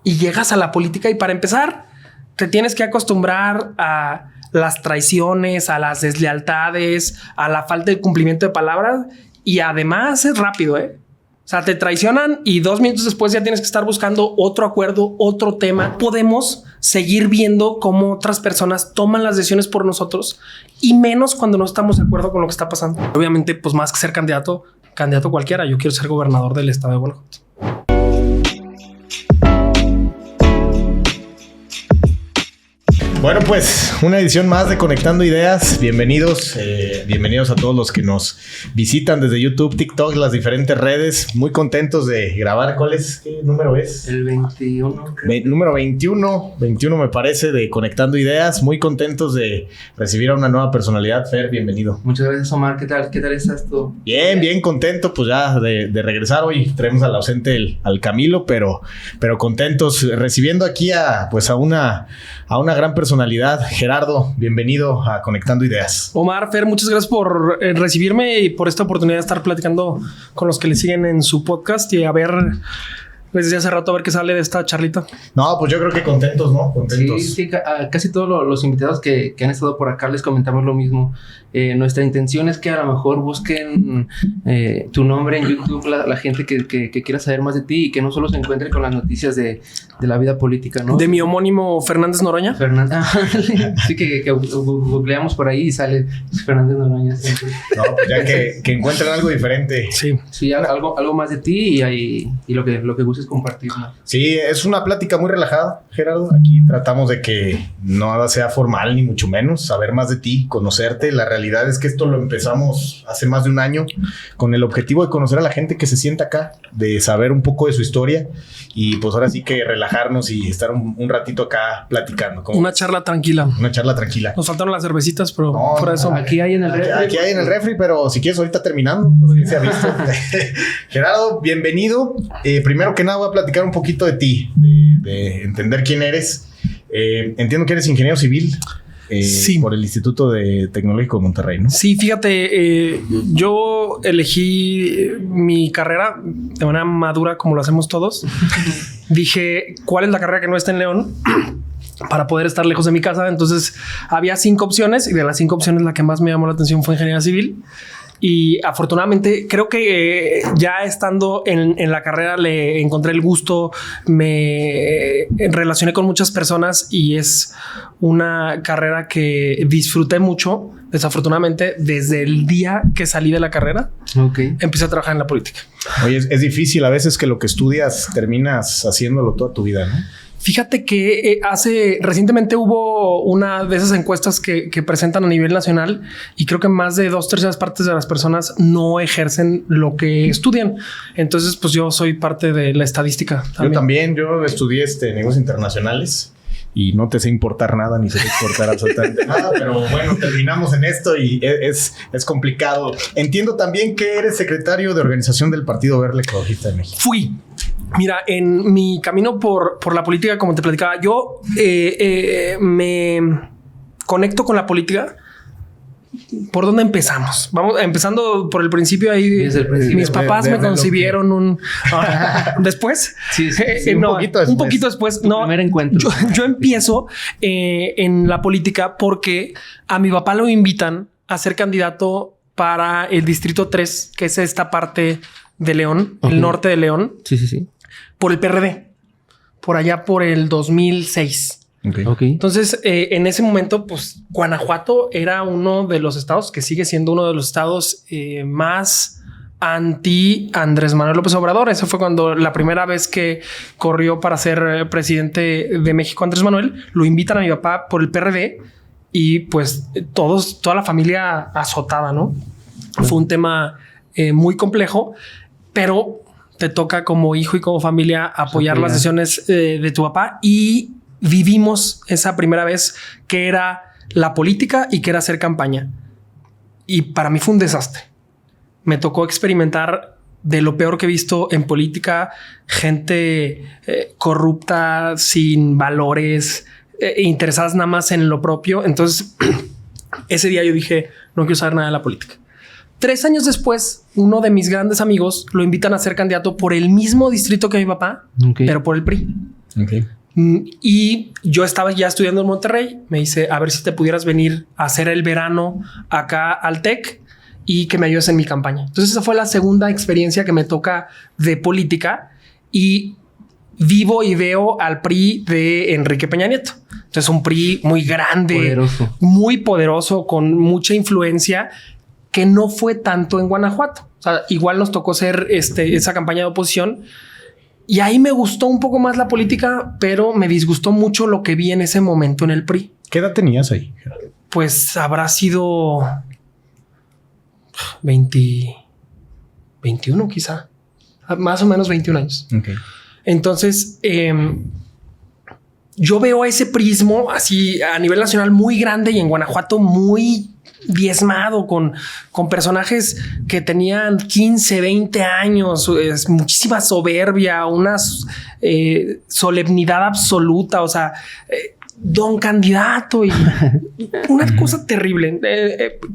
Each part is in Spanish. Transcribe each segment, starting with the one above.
y llegas a la política y para empezar te tienes que acostumbrar a las traiciones, a las deslealtades, a la falta de cumplimiento de palabras y además es rápido, ¿eh? O sea, te traicionan y 2 minutos después ya tienes que estar buscando otro acuerdo, otro tema. Podemos seguir viendo cómo otras personas toman las decisiones por nosotros y menos cuando no estamos de acuerdo con lo que está pasando. Obviamente, pues más que ser candidato cualquiera, yo quiero ser gobernador del estado de Guanajuato. Bueno, pues una edición más de Conectando Ideas. Bienvenidos a todos los que nos visitan desde YouTube, TikTok, las diferentes redes. Muy contentos de grabar. ¿Qué número es? El 21. Número 21 me parece, de Conectando Ideas. Muy contentos de recibir a una nueva personalidad. Fer, bienvenido. Muchas gracias, Omar. ¿Qué tal estás tú? Bien contento pues ya de regresar. Hoy traemos al ausente al Camilo, pero contentos recibiendo aquí a una gran personalidad. Gerardo, bienvenido a Conectando Ideas. Omar, Fer, muchas gracias por recibirme y por esta oportunidad de estar platicando con los que le siguen en su podcast y a ver, desde hace rato, a ver qué sale de esta charlita. No, pues yo creo que contentos, ¿no? Contentos. Sí, casi todos los invitados que han estado por acá les comentamos lo mismo. Nuestra intención es que a lo mejor busquen tu nombre en YouTube, la gente que quiera saber más de ti y que no solo se encuentre con las noticias de la vida política, ¿no? De mi homónimo Fernández Noroña. Sí, que googleamos por ahí y sale Fernández Noroña siempre. No, pues ya que encuentren algo diferente. Sí, algo más de ti y lo que gustes compartir, ¿no? Sí, es una plática muy relajada, Gerardo. Aquí tratamos de que nada sea formal ni mucho menos, saber más de ti, conocerte. La realidad es que esto lo empezamos hace más de un año con el objetivo de conocer a la gente que se sienta acá, de saber un poco de su historia y pues ahora sí que relajarnos y estar un ratito acá platicando. Una charla tranquila. Nos faltaron las cervecitas, pero fuera de eso. Aquí hay en el refri. Aquí hay en el refri, pero si quieres ahorita terminando, pues que se ha visto. Gerardo, bienvenido. Primero que nada voy a platicar un poquito de ti, de entender quién eres. Entiendo que eres ingeniero civil. Sí. Por el Instituto Tecnológico de Monterrey, ¿no? Sí, fíjate, yo elegí mi carrera de manera madura, como lo hacemos todos. Dije, ¿cuál es la carrera que no está en León? Para poder estar lejos de mi casa. Entonces había 5 opciones y de las 5 opciones la que más me llamó la atención fue ingeniería civil. Y afortunadamente creo que ya estando en la carrera le encontré el gusto, me relacioné con muchas personas y es una carrera que disfruté mucho. Desafortunadamente, desde el día que salí de la carrera, empecé a trabajar en la política. Oye, es difícil a veces que lo que estudias terminas haciéndolo toda tu vida, ¿no? Fíjate que recientemente hubo una de esas encuestas que presentan a nivel nacional y creo que más de 2/3 partes de las personas no ejercen lo que estudian. Entonces, pues yo soy parte de la estadística. Yo estudié negocios internacionales y no te sé importar nada ni sé exportar absolutamente nada, pero bueno, terminamos en esto y es complicado. Entiendo también que eres secretario de organización del Partido Verde Ecologista de México. Fui. Mira, en mi camino por la política, como te platicaba, yo me conecto con la política. ¿Por dónde empezamos? Vamos empezando por el principio. Ahí mis papás me concibieron después. Sí, un poquito después. No, primer encuentro. Yo empiezo en la política porque a mi papá lo invitan a ser candidato para el Distrito 3, que es esta parte de León, el norte de León. Sí. Por el PRD, por allá por el 2006. Okay. Entonces, en ese momento, pues Guanajuato era uno de los estados que sigue siendo uno de los estados más anti Andrés Manuel López Obrador. Eso fue cuando la primera vez que corrió para ser presidente de México Andrés Manuel, lo invitan a mi papá por el PRD y pues toda la familia azotada, ¿no? Fue un tema muy complejo, pero te toca como hijo y como familia apoyar las decisiones de tu papá y vivimos esa primera vez que era la política y que era hacer campaña. Y para mí fue un desastre. Me tocó experimentar de lo peor que he visto en política, gente corrupta, sin valores, interesadas nada más en lo propio. Entonces, ese día yo dije, no quiero saber nada de la política. 3 años después, uno de mis grandes amigos lo invitan a ser candidato por el mismo distrito que mi papá, pero por el PRI. Okay. Y yo estaba ya estudiando en Monterrey. Me dice, a ver si te pudieras venir a hacer el verano acá al TEC y que me ayudes en mi campaña. Entonces esa fue la segunda experiencia que me toca de política y vivo y veo al PRI de Enrique Peña Nieto. Entonces un PRI muy grande, poderoso. Muy poderoso, con mucha influencia, que no fue tanto en Guanajuato. O sea, igual nos tocó ser esa campaña de oposición. Y ahí me gustó un poco más la política, pero me disgustó mucho lo que vi en ese momento en el PRI. ¿Qué edad tenías ahí? Pues habrá sido 21 quizá. Más o menos 21 años. Okay. Entonces, yo veo ese prismo así a nivel nacional muy grande y en Guanajuato muy diezmado con personajes que tenían 15, 20 años, muchísima soberbia, una solemnidad absoluta, o sea, don candidato y una cosa terrible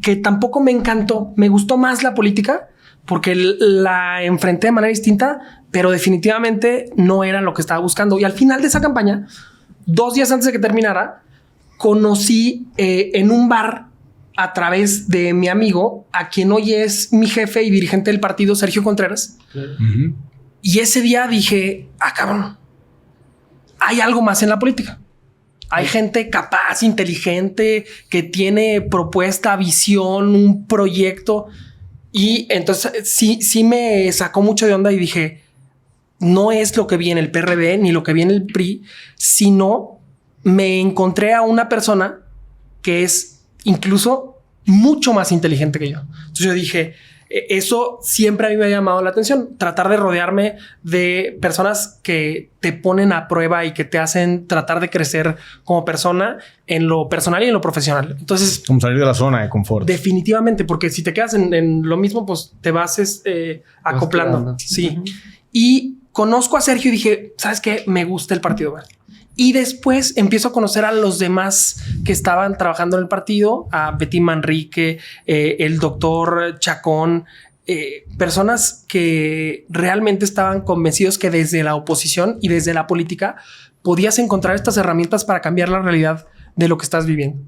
que tampoco me encantó. Me gustó más la política porque la enfrenté de manera distinta, pero definitivamente no era lo que estaba buscando. Y al final de esa campaña, 2 días antes de que terminara, conocí en un bar a través de mi amigo, a quien hoy es mi jefe y dirigente del partido, Sergio Contreras. Uh-huh. Y ese día dije, cabrón, hay algo más en la política. Hay gente capaz, inteligente, que tiene propuesta, visión, un proyecto. Y entonces sí me sacó mucho de onda y dije, no es lo que vi en el PRD ni lo que vi en el PRI, sino me encontré a una persona que es incluso mucho más inteligente que yo. Entonces yo dije, eso siempre a mí me ha llamado la atención, tratar de rodearme de personas que te ponen a prueba y que te hacen tratar de crecer como persona en lo personal y en lo profesional. Entonces, como salir de la zona de confort. Definitivamente, porque si te quedas en lo mismo, pues te vas acoplando. Sí. Uh-huh. Y conozco a Sergio y dije, ¿sabes qué? Me gusta el Partido Verde. Y después empiezo a conocer a los demás que estaban trabajando en el partido, a Betty Manrique, el doctor Chacón, personas que realmente estaban convencidos que desde la oposición y desde la política podías encontrar estas herramientas para cambiar la realidad de lo que estás viviendo.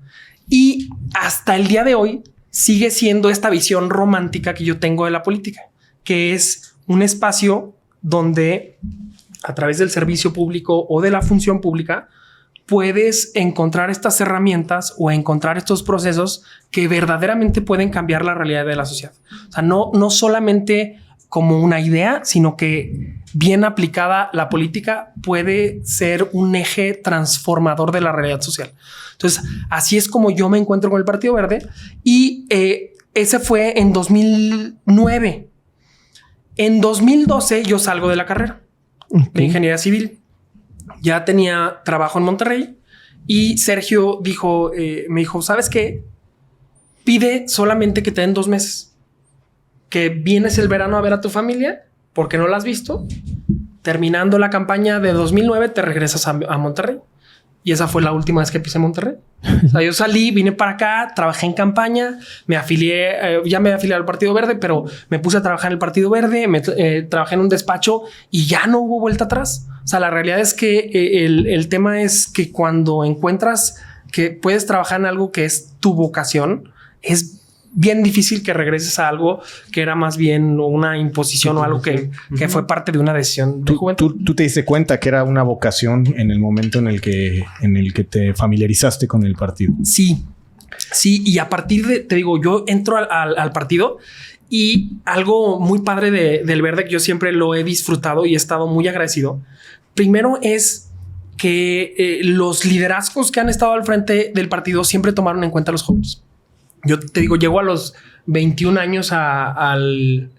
Y hasta el día de hoy sigue siendo esta visión romántica que yo tengo de la política, que es un espacio donde a través del servicio público o de la función pública puedes encontrar estas herramientas o encontrar estos procesos que verdaderamente pueden cambiar la realidad de la sociedad. O sea, no solamente como una idea, sino que bien aplicada la política puede ser un eje transformador de la realidad social. Entonces, así es como yo me encuentro con el Partido Verde y ese fue en 2009. En 2012 yo salgo de la carrera de ingeniería civil. Ya tenía trabajo en Monterrey y Sergio me dijo, ¿sabes qué? Pide solamente que te den 2 meses. Que vienes el verano a ver a tu familia porque no la has visto. Terminando la campaña de 2009 te regresas a Monterrey. Y esa fue la última vez que pisé Monterrey. O sea, yo salí, vine para acá, trabajé en campaña, me afilié, ya me afilié al Partido Verde, pero me puse a trabajar en el Partido Verde, trabajé en un despacho y ya no hubo vuelta atrás. O sea, la realidad es que el tema es que cuando encuentras que puedes trabajar en algo que es tu vocación, es bien difícil que regreses a algo que era más bien una imposición o algo que fue parte de una decisión de juventud. ¿Tú te diste cuenta que era una vocación en el momento en el que te familiarizaste con el partido? Sí. Y a partir de, te digo, yo entro al partido y algo muy padre del Verde que yo siempre lo he disfrutado y he estado muy agradecido. Primero es que los liderazgos que han estado al frente del partido siempre tomaron en cuenta a los jóvenes. Yo te digo, llego a los 21 años al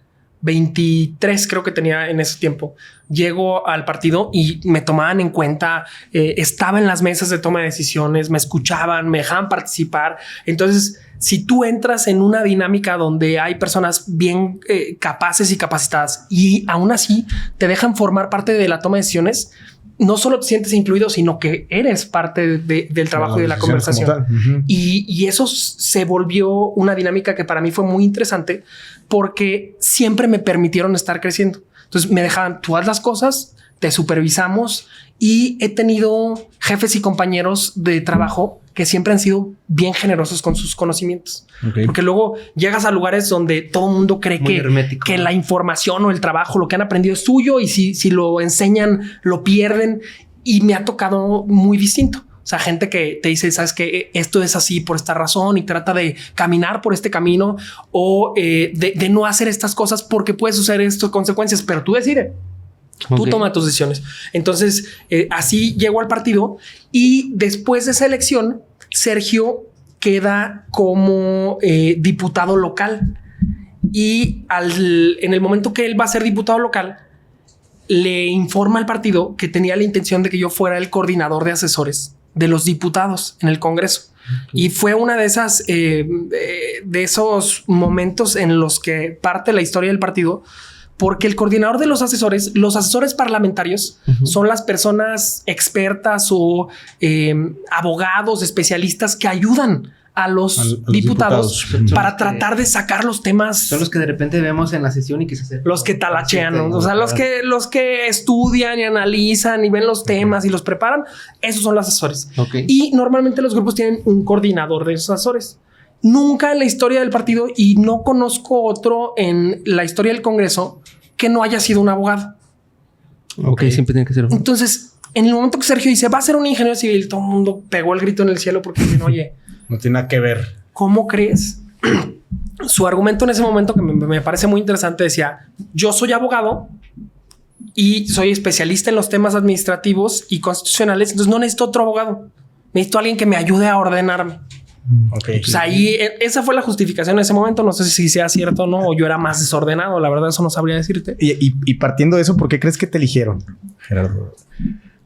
23 creo que tenía en ese tiempo. Llego al partido y me tomaban en cuenta, estaba en las mesas de toma de decisiones, me escuchaban, me dejaban participar. Entonces, si tú entras en una dinámica donde hay personas bien capaces y capacitadas y aún así te dejan formar parte de la toma de decisiones, no solo te sientes incluido, sino que eres parte del trabajo y de la conversación. Uh-huh. Y eso se volvió una dinámica que para mí fue muy interesante porque siempre me permitieron estar creciendo. Entonces me dejaban, tú haz las cosas, te supervisamos y he tenido jefes y compañeros de trabajo que siempre han sido bien generosos con sus conocimientos. Okay. Porque luego llegas a lugares donde todo el mundo cree que la información o el trabajo, lo que han aprendido es suyo y si lo enseñan, lo pierden. Y me ha tocado muy distinto. O sea, gente que te dice, sabes que esto es así por esta razón y trata de caminar por este camino o de no hacer estas cosas porque puede suceder estas consecuencias, pero tú decides. Tú toma tus decisiones. Entonces, así llegó al partido y después de esa elección, Sergio queda como diputado local y en el momento que él va a ser diputado local, le informa al partido que tenía la intención de que yo fuera el coordinador de asesores de los diputados en el Congreso. Y fue una de esas de esos momentos en los que parte la historia del partido, porque el coordinador de los asesores parlamentarios son las personas expertas o abogados, especialistas que ayudan a los diputados para tratar de sacar los temas. Son los que de repente vemos en la sesión y que se acercan. Los que talachean, ¿no? O sea, los que estudian y analizan y ven los temas y los preparan. Esos son los asesores. Okay. Y normalmente los grupos tienen un coordinador de esos asesores. Nunca en la historia del partido, y no conozco otro en la historia del Congreso que no haya sido un abogado. Ok, siempre tiene que ser. Entonces, en el momento que Sergio dice, va a ser un ingeniero civil, todo el mundo pegó el grito en el cielo porque dicen, oye, no tiene nada que ver. ¿Cómo crees? Su argumento en ese momento, que me parece muy interesante, decía, yo soy abogado y soy especialista en los temas administrativos y constitucionales, entonces no necesito otro abogado. Necesito a alguien que me ayude a ordenarme. Okay. Pues ahí, esa fue la justificación en ese momento. No sé si sea cierto o no, o yo era más desordenado. La verdad, eso no sabría decirte. Y partiendo de eso, ¿por qué crees que te eligieron, Gerardo?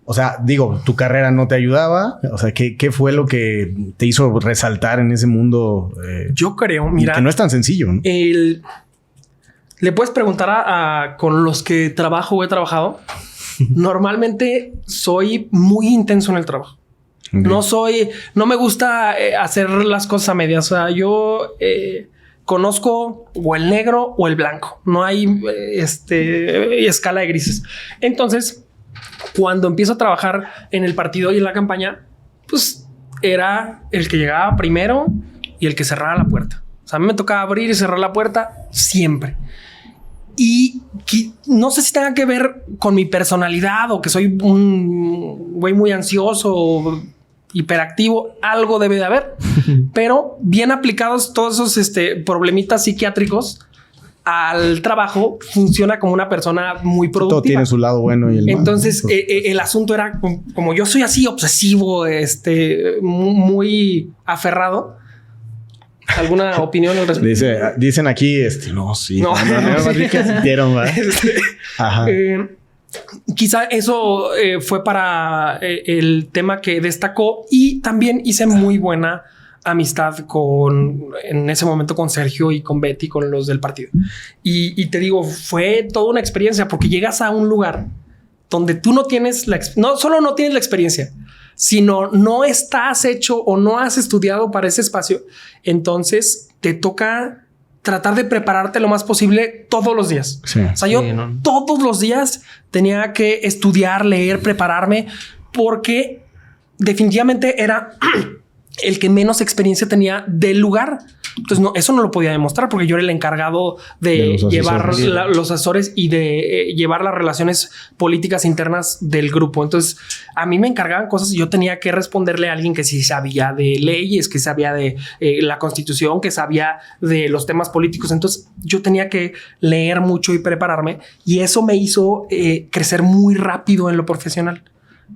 O sea, digo, tu carrera no te ayudaba. O sea, ¿qué fue lo que te hizo resaltar en ese mundo? Yo creo, mira, que no es tan sencillo, ¿no? Le puedes preguntar con los que trabajo o he trabajado. Normalmente soy muy intenso en el trabajo. Okay. No me gusta hacer las cosas a medias. O sea, yo conozco o el negro o el blanco. No hay escala de grises. Entonces, cuando empiezo a trabajar en el partido y en la campaña, pues era el que llegaba primero y el que cerraba la puerta. O sea, a mí me tocaba abrir y cerrar la puerta siempre. Y no sé si tenga que ver con mi personalidad o que soy un güey muy ansioso o hiperactivo, algo debe de haber, pero bien aplicados todos esos problemitas psiquiátricos al trabajo, funciona como una persona muy productiva. Todo tiene su lado bueno y el malo. Entonces, el asunto era como yo soy así obsesivo, muy aferrado. ¿Alguna opinión al respecto? Dicen aquí, no, sí. No, Ajá. Quizá eso fue para el tema que destacó, y también hice muy buena amistad en ese momento con Sergio y con Betty, con los del partido. Y te digo, fue toda una experiencia, porque llegas a un lugar donde tú no solo no tienes la experiencia, sino no estás hecho o no has estudiado para ese espacio. Entonces te toca tratar de prepararte lo más posible todos los días. Sí. O sea, yo todos los días tenía que estudiar, leer, prepararme, porque definitivamente era el que menos experiencia tenía del lugar. Entonces, eso no lo podía demostrar, porque yo era el encargado de llevar los asesores y de llevar las relaciones políticas internas del grupo. Entonces, a mí me encargaban cosas y yo tenía que responderle a alguien que sí sabía de leyes, que sabía de la Constitución, que sabía de los temas políticos. Entonces, yo tenía que leer mucho y prepararme, y eso me hizo crecer muy rápido en lo profesional.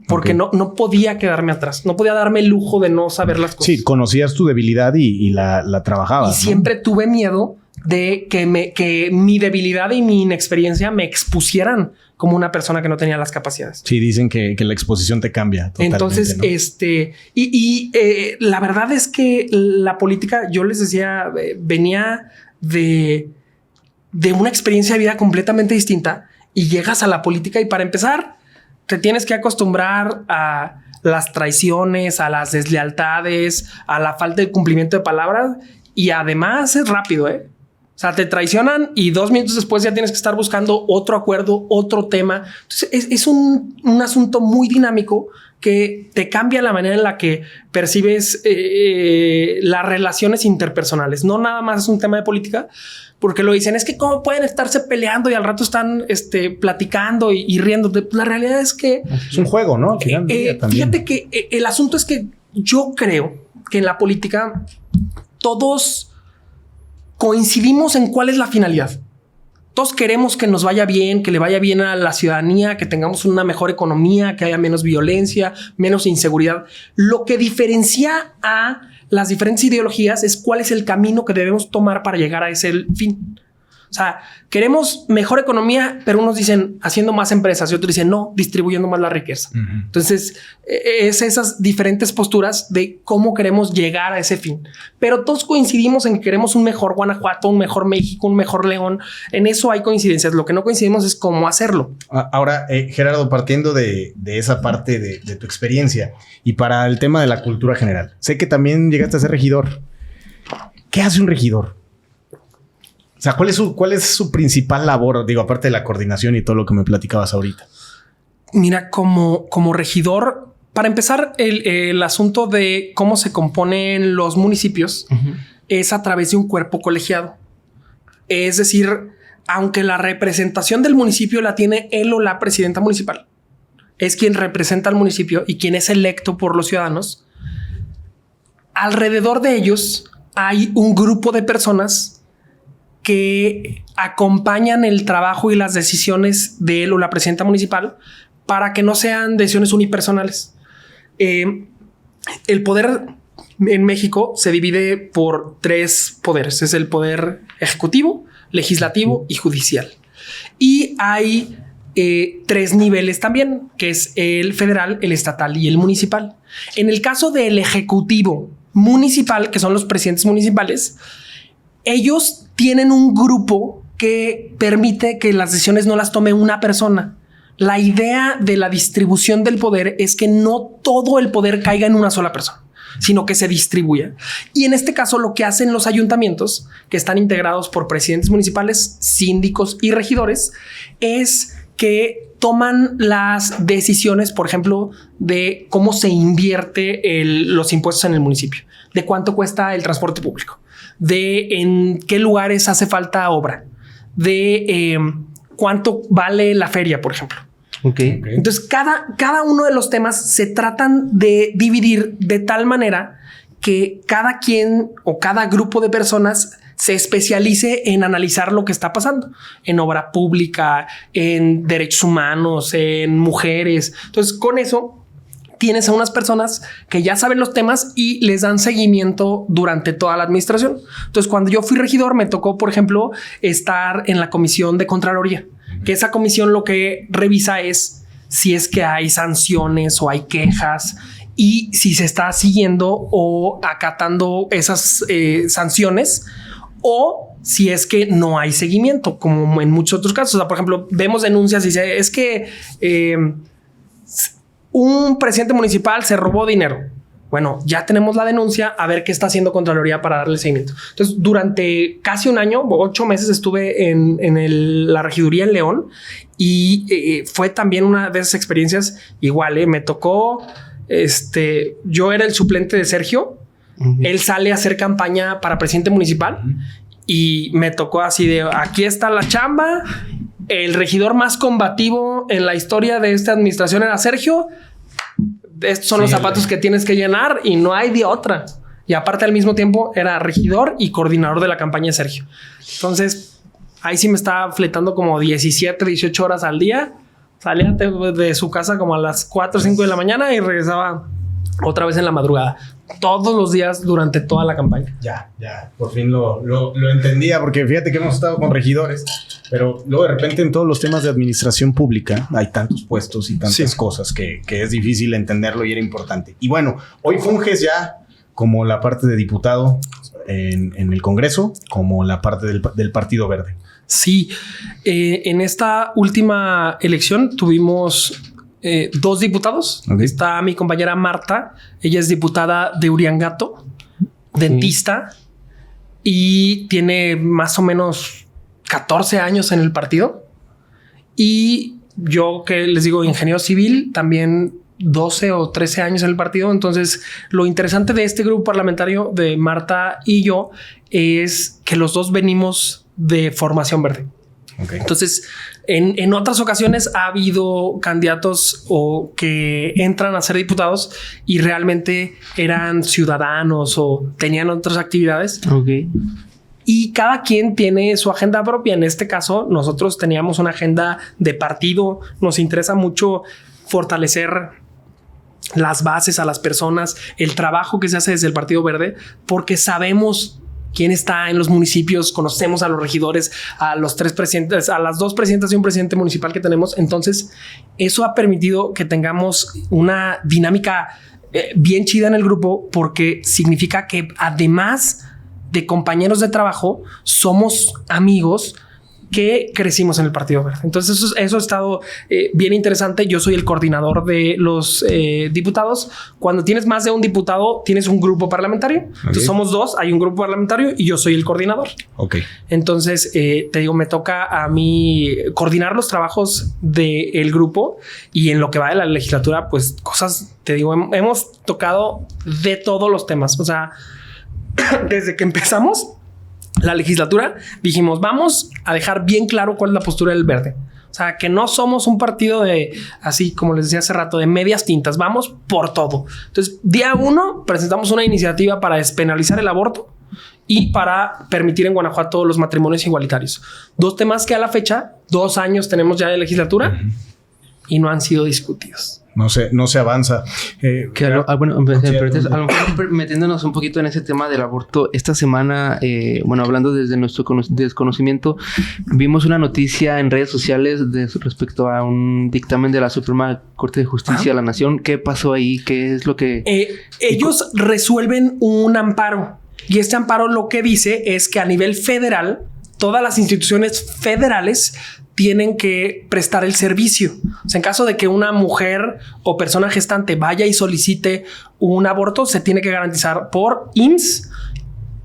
Porque no podía quedarme atrás. No podía darme el lujo de no saber las cosas. Sí, conocías tu debilidad y la trabajabas. Y siempre tuve miedo de que mi debilidad y mi inexperiencia me expusieran como una persona que no tenía las capacidades. Sí, dicen que la exposición te cambia totalmente. Entonces, ¿no? La verdad es que la política, yo les decía, venía de una experiencia de vida completamente distinta, y llegas a la política y, para empezar, te tienes que acostumbrar a las traiciones, a las deslealtades, a la falta de cumplimiento de palabras, y además es rápido, O sea, te traicionan y 2 minutos después ya tienes que estar buscando otro acuerdo, otro tema. Entonces es un asunto muy dinámico que te cambia la manera en la que percibes las relaciones interpersonales. No nada más es un tema de política, porque lo dicen, es que cómo pueden estarse peleando y al rato están platicando y riéndote. La realidad es que es un juego, ¿no? Fíjate que el asunto es que yo creo que en la política todos coincidimos en cuál es la finalidad. Todos queremos que nos vaya bien, que le vaya bien a la ciudadanía, que tengamos una mejor economía, que haya menos violencia, menos inseguridad. Lo que diferencia a las diferentes ideologías es cuál es el camino que debemos tomar para llegar a ese fin. O sea, queremos mejor economía, pero unos dicen haciendo más empresas y otros dicen no, distribuyendo más la riqueza. Entonces, es esas diferentes posturas de cómo queremos llegar a ese fin. Pero todos coincidimos en que queremos un mejor Guanajuato, un mejor México, un mejor León. En eso hay coincidencias. Lo que no coincidimos es cómo hacerlo. Ahora, Gerardo, partiendo de esa parte de tu experiencia y para el tema de la cultura general, sé que también llegaste a ser regidor. ¿Qué hace un regidor? O sea, ¿cuál es su principal labor? Digo, aparte de la coordinación y todo lo que me platicabas ahorita. Mira, como regidor, para empezar, el asunto de cómo se componen los municipios es a través de un cuerpo colegiado. Es decir, aunque la representación del municipio la tiene él o la presidenta municipal, es quien representa al municipio y quien es electo por los ciudadanos, alrededor de ellos hay un grupo de personas que acompañan el trabajo y las decisiones de él o la presidenta municipal para que no sean decisiones unipersonales. El poder en México se divide por 3 poderes. Es el poder ejecutivo, legislativo y judicial. Y hay 3 niveles también, que es el federal, el estatal y el municipal. En el caso del ejecutivo municipal, que son los presidentes municipales, ellos tienen un grupo que permite que las decisiones no las tome una persona. La idea de la distribución del poder es que no todo el poder caiga en una sola persona, sino que se distribuya. Y en este caso, lo que hacen los ayuntamientos, que están integrados por presidentes municipales, síndicos y regidores, es que toman las decisiones, por ejemplo, de cómo se invierte los impuestos en el municipio, de cuánto cuesta el transporte público, de en qué lugares hace falta obra, de cuánto vale la feria, por ejemplo. Okay. Entonces, cada uno de los temas se tratan de dividir de tal manera que cada quien o cada grupo de personas se especialice en analizar lo que está pasando en obra pública, en derechos humanos, en mujeres. Entonces, con eso tienes a unas personas que ya saben los temas y les dan seguimiento durante toda la administración. Entonces, cuando yo fui regidor, me tocó, por ejemplo, estar en la comisión de Contraloría, que esa comisión lo que revisa es si es que hay sanciones o hay quejas y si se está siguiendo o acatando esas sanciones, o si es que no hay seguimiento, como en muchos otros casos. O sea, por ejemplo, vemos denuncias y dice, es que un presidente municipal se robó dinero. Bueno, ya tenemos la denuncia, a ver qué está haciendo Contraloría para darle seguimiento. Entonces, durante casi un año, 8 meses, estuve en la regiduría en León y fue también una de esas experiencias igual. Me tocó, yo era el suplente de Sergio. Él sale a hacer campaña para presidente municipal y me tocó así de aquí está la chamba. El regidor más combativo en la historia de esta administración era Sergio. Estos son los zapatos que tienes que llenar y no hay de otra. Y aparte, al mismo tiempo, era regidor y coordinador de la campaña de Sergio. Entonces, ahí sí me estaba fletando como 17, 18 horas al día. Salía de su casa como a las 4 o 5 de la mañana y regresaba otra vez en la madrugada. Todos los días durante toda la campaña. Ya, por fin lo entendía, porque fíjate que hemos estado con regidores, pero luego de repente en todos los temas de administración pública hay tantos puestos y tantas cosas que es difícil entenderlo y era importante. Y bueno, hoy funges ya como la parte de diputado en el Congreso, como la parte del Partido Verde. Sí, en esta última elección tuvimos 2 diputados. Okay. Está mi compañera Marta. Ella es diputada de Uriangato, dentista. y tiene más o menos 14 años en el partido. Y yo, que les digo, ingeniero civil, también 12 o 13 años en el partido. Entonces, lo interesante de este grupo parlamentario de Marta y yo es que los dos venimos de formación verde. Okay. Entonces, en otras ocasiones ha habido candidatos o que entran a ser diputados y realmente eran ciudadanos o tenían otras actividades. Okay. Y cada quien tiene su agenda propia. En este caso, nosotros teníamos una agenda de partido. Nos interesa mucho fortalecer las bases a las personas, el trabajo que se hace desde el Partido Verde, porque sabemos quién está en los municipios, conocemos a los regidores, a los 3 presidentes, a las 2 presidentas y un presidente municipal que tenemos. Entonces, eso ha permitido que tengamos una dinámica bien chida en el grupo, porque significa que además de compañeros de trabajo, somos amigos que crecimos en el Partido Verde. Entonces eso ha estado bien interesante. Yo soy el coordinador de los diputados. Cuando tienes más de un diputado, tienes un grupo parlamentario. Okay. Entonces somos 2, hay un grupo parlamentario y yo soy el coordinador. Okay. Entonces te digo, me toca a mí coordinar los trabajos del grupo, y en lo que va de la legislatura, pues cosas, te digo, hemos tocado de todos los temas. O sea, desde que empezamos la legislatura, dijimos, vamos a dejar bien claro cuál es la postura del Verde. O sea, que no somos un partido de, así como les decía hace rato, de medias tintas. Vamos por todo. Entonces, día 1 presentamos una iniciativa para despenalizar el aborto y para permitir en Guanajuato los matrimonios igualitarios. 2 temas que a la fecha, 2 años tenemos ya de legislatura y no han sido discutidos. No se avanza. A lo mejor metiéndonos un poquito en ese tema del aborto, esta semana, hablando desde nuestro desconocimiento, vimos una noticia en redes sociales respecto a un dictamen de la Suprema Corte de Justicia de la Nación. ¿Qué pasó ahí? ¿Qué es lo que...? Ellos resuelven un amparo, y este amparo lo que dice es que a nivel federal, todas las instituciones federales tienen que prestar el servicio. O sea, en caso de que una mujer o persona gestante vaya y solicite un aborto, se tiene que garantizar por IMSS,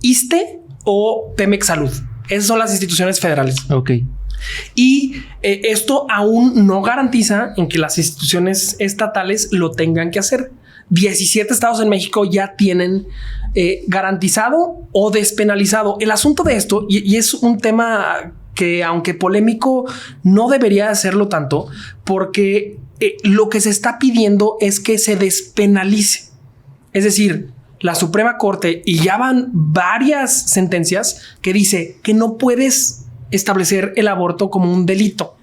ISSSTE o Pemex Salud. Esas son las instituciones federales. Ok. Y esto aún no garantiza en que las instituciones estatales lo tengan que hacer. 17 estados en México ya tienen garantizado o despenalizado. El asunto de esto, y es un tema que, aunque polémico, no debería hacerlo tanto, porque lo que se está pidiendo es que se despenalice. Es decir, la Suprema Corte, y ya van varias sentencias que dice que no puedes establecer el aborto como un delito.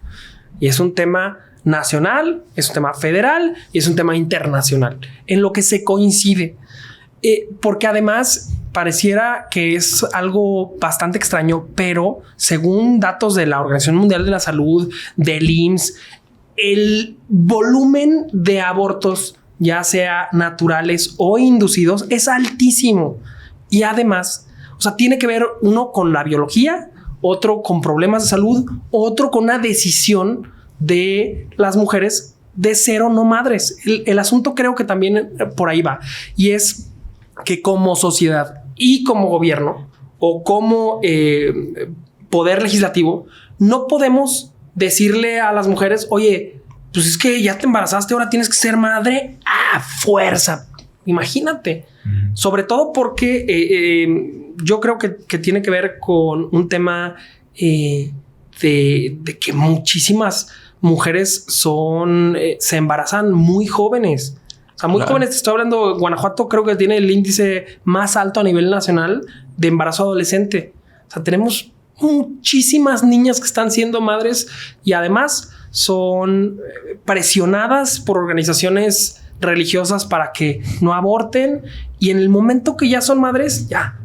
Y es un tema nacional, es un tema federal y es un tema internacional, en lo que se coincide. Porque además pareciera que es algo bastante extraño, pero según datos de la Organización Mundial de la Salud, del IMSS, el volumen de abortos, ya sea naturales o inducidos, es altísimo. Y además, o sea, tiene que ver uno con la biología, otro con problemas de salud, otro con una decisión de las mujeres de ser o no madres. El asunto creo que también por ahí va, y es que como sociedad y como gobierno o como poder legislativo no podemos decirle a las mujeres, oye, pues es que ya te embarazaste, ahora tienes que ser madre a fuerza. Imagínate. Sobre todo porque yo creo que tiene que ver con un tema de que muchísimas mujeres se embarazan muy jóvenes. O sea, muy jóvenes. Te estoy hablando, Guanajuato creo que tiene el índice más alto a nivel nacional de embarazo adolescente. O sea, tenemos muchísimas niñas que están siendo madres y además son presionadas por organizaciones religiosas para que no aborten, y en el momento que ya son madres, ya,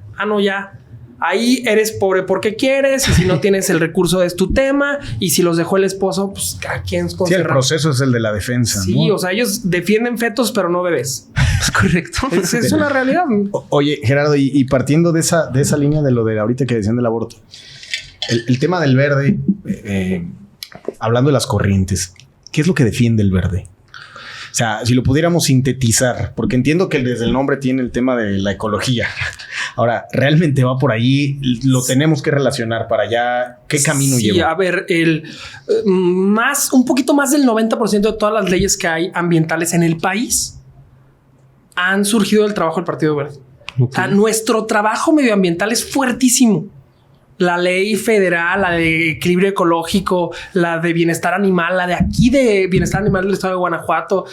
ahí eres pobre porque quieres, y si no tienes el recurso es tu tema, y si los dejó el esposo, pues cada quien es sí, el proceso es el de la defensa. Sí, ¿no? O sea, ellos defienden fetos pero no bebés. Es correcto. Es una realidad. Oye, Gerardo, y partiendo de esa línea de lo de ahorita que decían del aborto, el tema del Verde, hablando de las corrientes, ¿qué es lo que defiende el Verde? sea, si lo pudiéramos sintetizar, porque entiendo que desde el nombre tiene el tema de la ecología. Ahora, ¿realmente va por ahí? ¿Lo tenemos que relacionar para allá? ¿Qué camino lleva? Sí, a ver, un poquito más del 90% de todas las leyes que hay ambientales en el país han surgido del trabajo del Partido Verde. Okay. O sea, nuestro trabajo medioambiental es fuertísimo. La ley federal, la de equilibrio ecológico, la de bienestar animal, la de aquí de bienestar animal del estado de Guanajuato.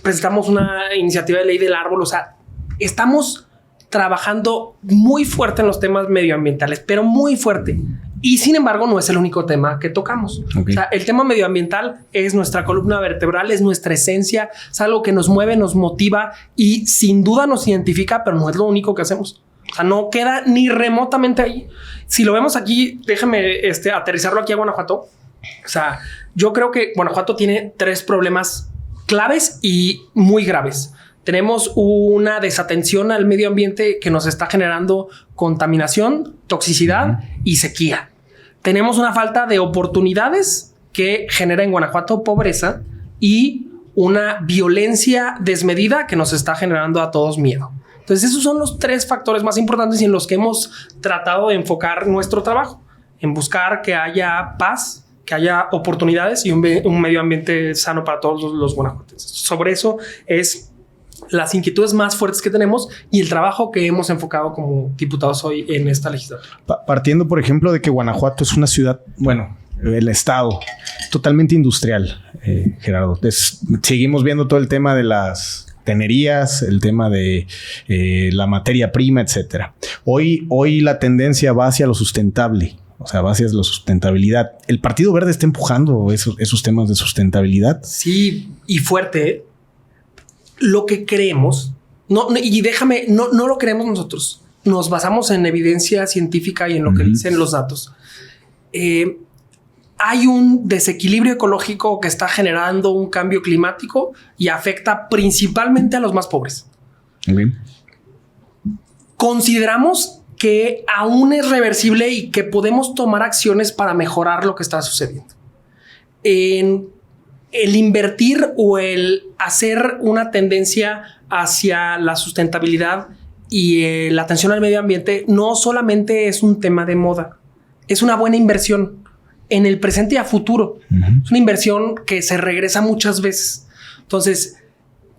Presentamos una iniciativa de ley del árbol. O sea, estamos trabajando muy fuerte en los temas medioambientales, pero muy fuerte. Y sin embargo, no es el único tema que tocamos. Okay. O sea, el tema medioambiental es nuestra columna vertebral, es nuestra esencia, es algo que nos mueve, nos motiva y sin duda nos identifica, pero no es lo único que hacemos. O sea, no queda ni remotamente ahí. Si lo vemos aquí, déjame aterrizarlo aquí a Guanajuato. O sea, yo creo que Guanajuato tiene 3 problemas claves y muy graves. Tenemos una desatención al medio ambiente que nos está generando contaminación, toxicidad y sequía. Tenemos una falta de oportunidades que genera en Guanajuato pobreza y una violencia desmedida que nos está generando a todos miedo. Entonces, esos son los 3 factores más importantes en los que hemos tratado de enfocar nuestro trabajo, en buscar que haya paz, que haya oportunidades y un medio ambiente sano para todos los guanajuatenses. Sobre eso es las inquietudes más fuertes que tenemos y el trabajo que hemos enfocado como diputados hoy en esta legislatura. Partiendo, por ejemplo, de que Guanajuato es una ciudad, bueno, el estado totalmente industrial, Gerardo. Seguimos viendo todo el tema de las tenerías, el tema de la materia prima, etcétera. Hoy la tendencia va hacia lo sustentable, o sea, va hacia la sustentabilidad. ¿El Partido Verde está empujando esos temas de sustentabilidad? Sí, y fuerte. Lo que creemos, no lo creemos nosotros. Nos basamos en evidencia científica y en lo que dicen los datos. Hay un desequilibrio ecológico que está generando un cambio climático y afecta principalmente a los más pobres. Okay. Consideramos que aún es reversible y que podemos tomar acciones para mejorar lo que está sucediendo. El invertir o el hacer una tendencia hacia la sustentabilidad y la atención al medio ambiente no solamente es un tema de moda, es una buena inversión en el presente y a futuro. Es una inversión que se regresa muchas veces. Entonces,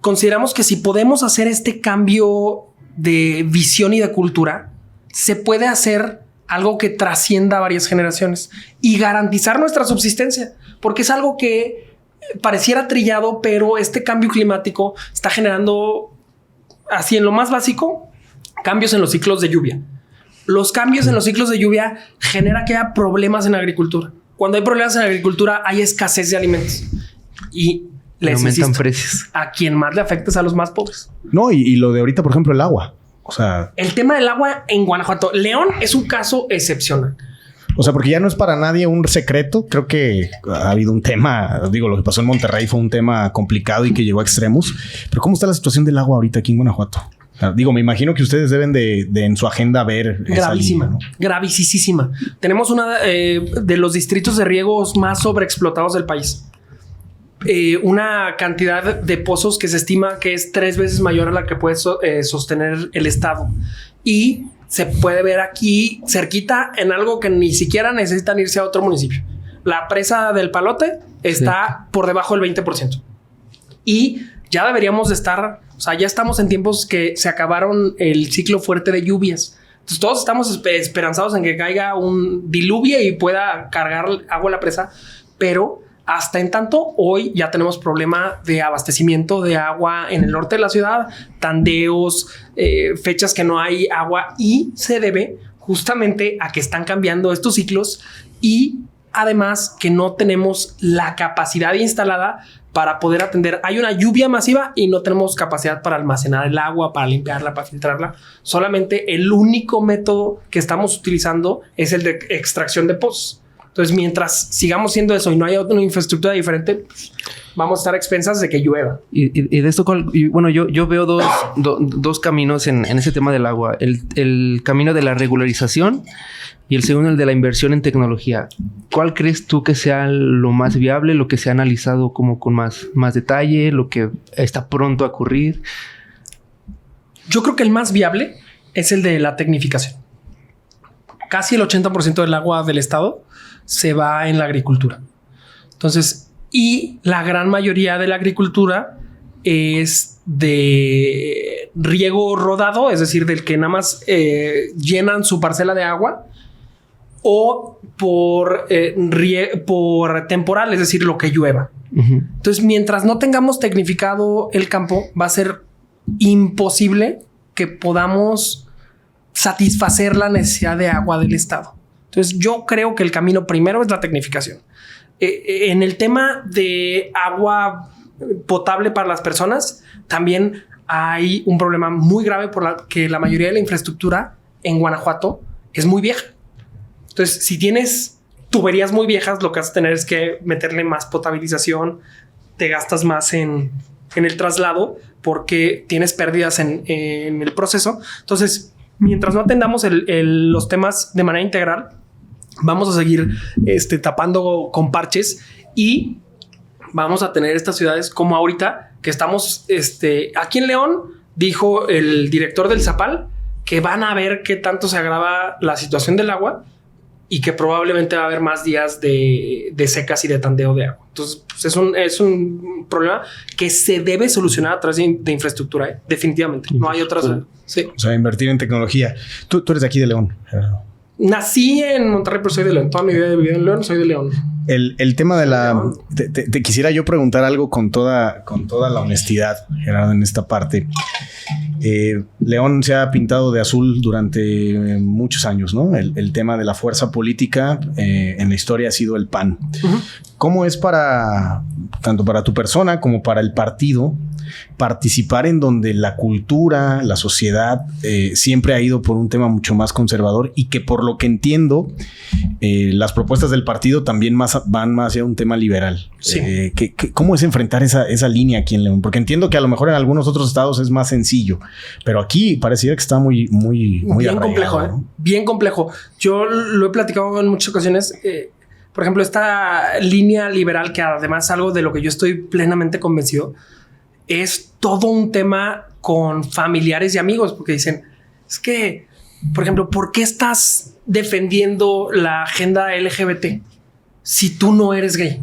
consideramos que si podemos hacer este cambio de visión y de cultura, se puede hacer algo que trascienda varias generaciones y garantizar nuestra subsistencia, porque es algo que pareciera trillado, pero este cambio climático está generando, así en lo más básico, cambios en los ciclos de lluvia. Los cambios en los ciclos de lluvia genera que haya problemas en la agricultura. Cuando hay problemas en la agricultura, hay escasez de alimentos y les aumentan precios. A quien más le afecta es a los más pobres. No, y lo de ahorita, por ejemplo, el agua. O sea, el tema del agua en Guanajuato, León es un caso excepcional. O sea, porque ya no es para nadie un secreto. Creo que ha habido un tema, lo que pasó en Monterrey fue un tema complicado y que llegó a extremos. Pero ¿cómo está la situación del agua ahorita aquí en Guanajuato? Me imagino que ustedes deben de en su agenda ver gravísima, esa línea, ¿no? Gravísima. Tenemos una de los distritos de riegos más sobreexplotados del país. Una cantidad de pozos que se estima que es 3 veces mayor a la que puede sostener el estado. Y se puede ver aquí cerquita en algo que ni siquiera necesitan irse a otro municipio. La presa del Palote está por debajo del 20%. Y ya deberíamos de estar, o sea, ya estamos en tiempos que se acabaron el ciclo fuerte de lluvias. Entonces todos estamos esperanzados en que caiga un diluvio y pueda cargar agua a la presa, pero hasta en tanto, hoy ya tenemos problema de abastecimiento de agua en el norte de la ciudad, tandeos, fechas que no hay agua, y se debe justamente a que están cambiando estos ciclos y además que no tenemos la capacidad instalada para poder atender. Hay una lluvia masiva y no tenemos capacidad para almacenar el agua, para limpiarla, para filtrarla. Solamente el único método que estamos utilizando es el de extracción de pozos. Entonces, mientras sigamos siendo eso y no haya otra infraestructura diferente, pues, vamos a estar a expensas de que llueva. Y de esto, bueno, yo veo dos caminos en ese tema del agua. El camino de la regularización y el segundo, el de la inversión en tecnología. ¿Cuál crees tú que sea lo más viable, lo que se ha analizado como con más detalle, lo que está pronto a ocurrir? Yo creo que el más viable es el de la tecnificación. Casi el 80% del agua del estado se va en la agricultura. Entonces, y la gran mayoría de la agricultura es de riego rodado, es decir, del que nada más llenan su parcela de agua, o por temporal, es decir, lo que llueva. Uh-huh. Entonces, mientras no tengamos tecnificado el campo, va a ser imposible que podamos satisfacer la necesidad de agua del estado. Entonces, yo creo que el camino primero es la tecnificación. En el tema de agua potable para las personas, también hay un problema muy grave que la mayoría de la infraestructura en Guanajuato es muy vieja. Entonces, si tienes tuberías muy viejas, lo que vas a tener es que meterle más potabilización, te gastas más en el traslado porque tienes pérdidas en el proceso. Entonces, mientras no atendamos los temas de manera integral, vamos a seguir tapando con parches y vamos a tener estas ciudades como ahorita que estamos aquí en León. Dijo el director del Zapal que van a ver qué tanto se agrava la situación del agua y que probablemente va a haber más días de secas y de tandeo de agua. Entonces, pues es un problema que se debe solucionar a través de infraestructura, definitivamente. No hay otras. Sí. O sea, invertir en tecnología. Tú eres de aquí de León. Nací en Monterrey, pero soy de León. Toda mi vida he vivido en León, soy de León. El tema de la... Te quisiera yo preguntar algo con toda la honestidad, Gerardo, en esta parte. León se ha pintado de azul durante muchos años, ¿no? El tema de la fuerza política en la historia ha sido el PAN. Uh-huh. ¿Cómo es tanto para tu persona como para el partido participar en donde la cultura, la sociedad siempre ha ido por un tema mucho más conservador y que por lo que entiendo las propuestas del partido también van más hacia un tema liberal? Sí. ¿Cómo es enfrentar esa línea aquí en León? Porque entiendo que a lo mejor en algunos otros estados es más sencillo, pero aquí pareciera que está muy bien arraigado, complejo, ¿no? Bien complejo. Yo lo he platicado en muchas ocasiones. Por ejemplo, esta línea liberal, que además es algo de lo que yo estoy plenamente convencido, es todo un tema con familiares y amigos, porque dicen, es que, por ejemplo, ¿por qué estás defendiendo la agenda LGBT si tú no eres gay?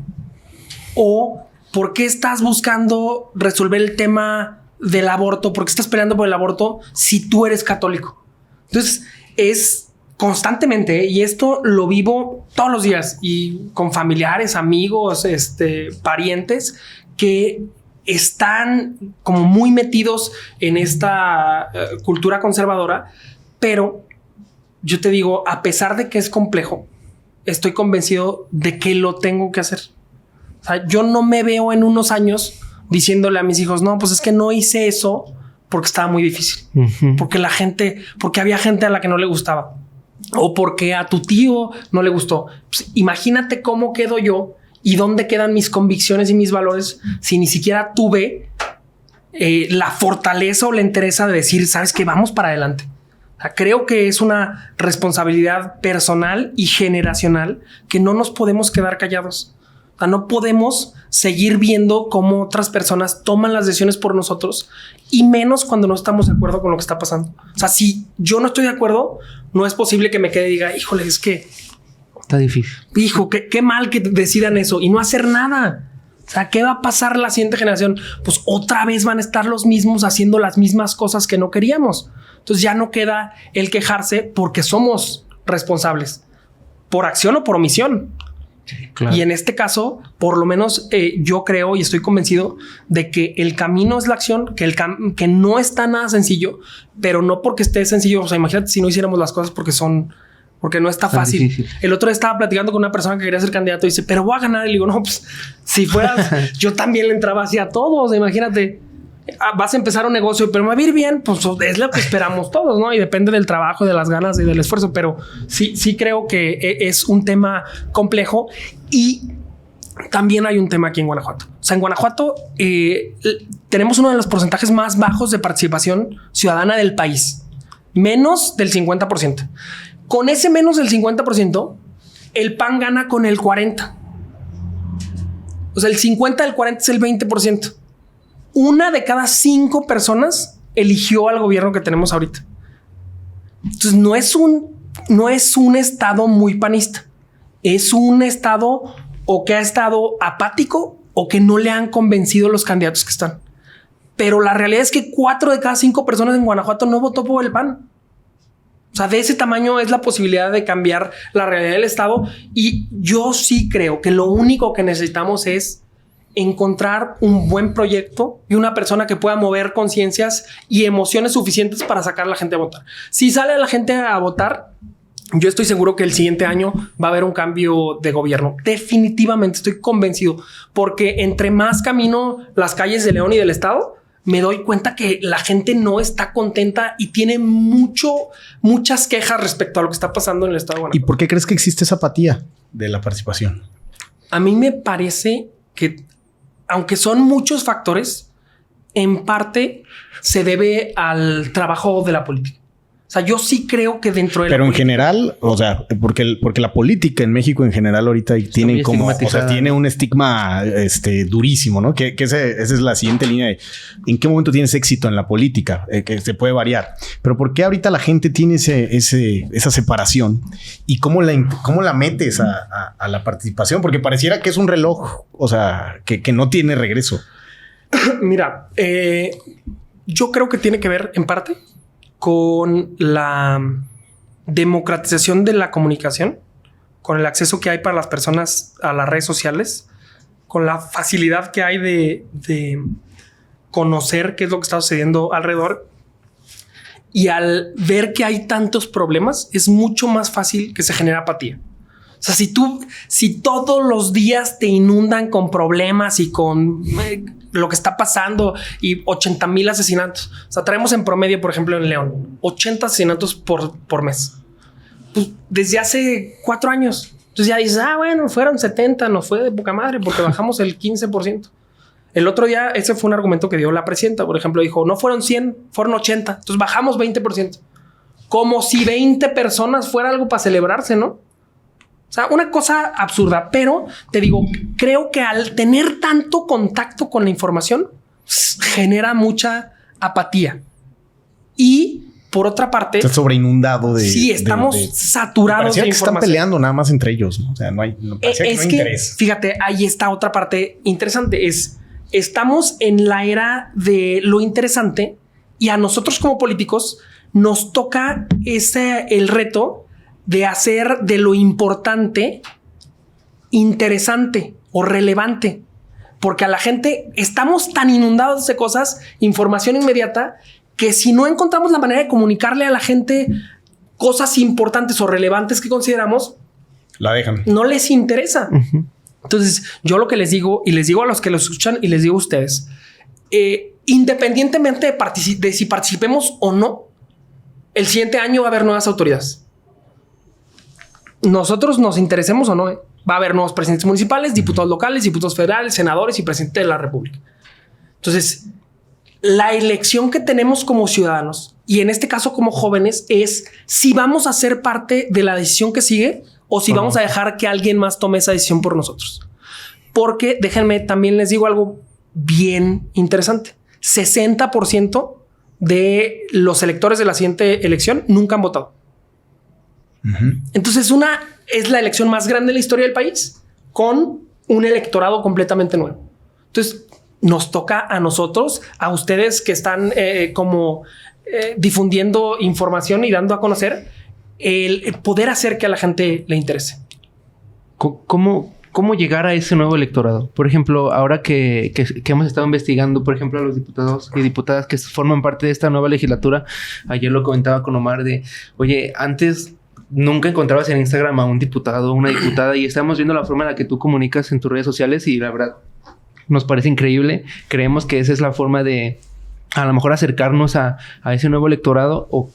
O ¿por qué estás buscando resolver el tema del aborto? ¿Por qué estás peleando por el aborto si tú eres católico? Entonces es constantemente, y esto lo vivo todos los días y con familiares, amigos, parientes que están como muy metidos en esta cultura conservadora, pero yo te digo, a pesar de que es complejo, estoy convencido de que lo tengo que hacer. O sea, yo no me veo en unos años diciéndole a mis hijos, no, pues es que no hice eso porque estaba muy difícil. Uh-huh. Porque había gente a la que no le gustaba. O porque a tu tío no le gustó. Pues imagínate cómo quedo yo y dónde quedan mis convicciones y mis valores si ni siquiera tuve la fortaleza o la entereza de decir, sabes que vamos para adelante. O sea, creo que es una responsabilidad personal y generacional que no nos podemos quedar callados. O sea, no podemos seguir viendo cómo otras personas toman las decisiones por nosotros y menos cuando no estamos de acuerdo con lo que está pasando. O sea, si yo no estoy de acuerdo, no es posible que me quede y diga, híjole, es que está difícil. Hijo, qué mal que decidan eso y no hacer nada. O sea, ¿qué va a pasar la siguiente generación? Pues otra vez van a estar los mismos haciendo las mismas cosas que no queríamos. Entonces ya no queda el quejarse porque somos responsables por acción o por omisión. Sí, claro. Y en este caso, por lo menos yo creo y estoy convencido de que el camino es la acción, que no está nada sencillo, pero no porque esté sencillo. O sea, imagínate si no hiciéramos las cosas porque no está fácil. Difícil. El otro día estaba platicando con una persona que quería ser candidato y dice, pero voy a ganar. Y le digo, no, pues si fueras, yo también le entraba hacia todos. Imagínate. vas a empezar un negocio, pero me va a ir bien, pues es lo que esperamos todos, ¿no? Y depende del trabajo, de las ganas y del esfuerzo, pero sí creo que es un tema complejo. Y también hay un tema aquí en Guanajuato. O sea, en Guanajuato tenemos uno de los porcentajes más bajos de participación ciudadana del país. Menos del 50%. Con ese menos del 50%, el PAN gana con el 40%. O sea, el 50 del 40 es el 20%. Una de cada 5 personas eligió al gobierno que tenemos ahorita. Entonces, no es un estado muy panista. Es un estado o que ha estado apático o que no le han convencido los candidatos que están. Pero la realidad es que 4 de cada 5 personas en Guanajuato no votó por el PAN. O sea, de ese tamaño es la posibilidad de cambiar la realidad del estado. Y yo sí creo que lo único que necesitamos es encontrar un buen proyecto y una persona que pueda mover conciencias y emociones suficientes para sacar a la gente a votar. Si sale la gente a votar, yo estoy seguro que el siguiente año va a haber un cambio de gobierno. Definitivamente estoy convencido, porque entre más camino las calles de León y del estado, me doy cuenta que la gente no está contenta y tiene muchas quejas respecto a lo que está pasando en el estado de Guanajuato. ¿Y por qué crees que existe esa apatía de la participación? A mí me parece que, aunque son muchos factores, en parte se debe al trabajo de la política. O sea, yo sí creo que dentro de... Pero en general, o sea, porque la política en México en general ahorita tiene como... O sea, tiene un estigma durísimo, ¿no? Que esa es la siguiente línea de... ¿En qué momento tienes éxito en la política? Que se puede variar. Pero ¿por qué ahorita la gente tiene esa separación? ¿Y cómo la metes a la participación? Porque pareciera que es un reloj, o sea, que no tiene regreso. Mira, yo creo que tiene que ver en parte con la democratización de la comunicación, con el acceso que hay para las personas a las redes sociales, con la facilidad que hay de conocer qué es lo que está sucediendo alrededor. Y al ver que hay tantos problemas, es mucho más fácil que se genere apatía. O sea, si todos los días te inundan con problemas y con lo que está pasando y 80,000 asesinatos. O sea, traemos en promedio, por ejemplo, en León, 80 asesinatos por mes. Pues desde hace 4 años. Entonces ya dices, bueno, fueron 70, no fue de poca madre porque bajamos el 15%. El otro día, ese fue un argumento que dio la presidenta, por ejemplo, dijo, no fueron 100, fueron 80. Entonces bajamos 20%. Como si 20 personas fuera algo para celebrarse, ¿no? O sea, una cosa absurda, pero te digo, creo que al tener tanto contacto con la información genera mucha apatía. Y por otra parte, está sobreinundado de... Sí, estamos saturados de que información. Están peleando nada más entre ellos, ¿no? O sea, no hay interés. Fíjate, ahí está otra parte interesante. Estamos en la era de lo interesante y a nosotros como políticos nos toca el reto de hacer de lo importante interesante o relevante, porque a la gente estamos tan inundados de cosas, información inmediata, que si no encontramos la manera de comunicarle a la gente cosas importantes o relevantes que consideramos, la dejan. No les interesa. Uh-huh. Entonces, yo lo que les digo, y les digo a los que lo escuchan y les digo a ustedes, independientemente de si participemos o no, el siguiente año va a haber nuevas autoridades. Nosotros nos interesemos o no, va a haber nuevos presidentes municipales, diputados locales, diputados federales, senadores y presidente de la República. Entonces, la elección que tenemos como ciudadanos y en este caso como jóvenes es si vamos a ser parte de la decisión que sigue o si vamos a dejar que alguien más tome esa decisión por nosotros. Porque déjenme, también les digo algo bien interesante. 60% de los electores de la siguiente elección nunca han votado. Entonces es la elección más grande de la historia del país con un electorado completamente nuevo. Entonces nos toca a nosotros, a ustedes que están difundiendo información y dando a conocer el poder hacer que a la gente le interese. ¿Cómo llegar a ese nuevo electorado? Por ejemplo, ahora que hemos estado investigando, por ejemplo, a los diputados y diputadas que forman parte de esta nueva legislatura, ayer lo comentaba con Omar de, oye, antes nunca encontrabas en Instagram a un diputado o una diputada y estamos viendo la forma en la que tú comunicas en tus redes sociales y la verdad nos parece increíble. Creemos que esa es la forma de a lo mejor acercarnos a ese nuevo electorado? ¿O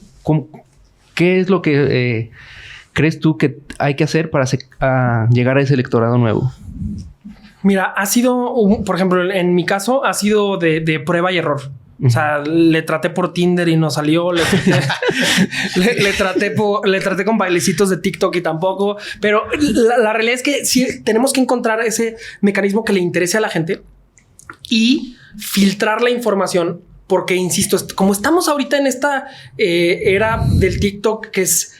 qué es lo que crees tú que hay que hacer para llegar a ese electorado nuevo? Mira, ha sido, por ejemplo, en mi caso, ha sido de prueba y error. O sea, le traté por Tinder y no salió. Le traté con bailecitos de TikTok y tampoco. Pero la realidad es que sí tenemos que encontrar ese mecanismo que le interese a la gente y filtrar la información. Porque, insisto, como estamos ahorita en esta era del TikTok que es...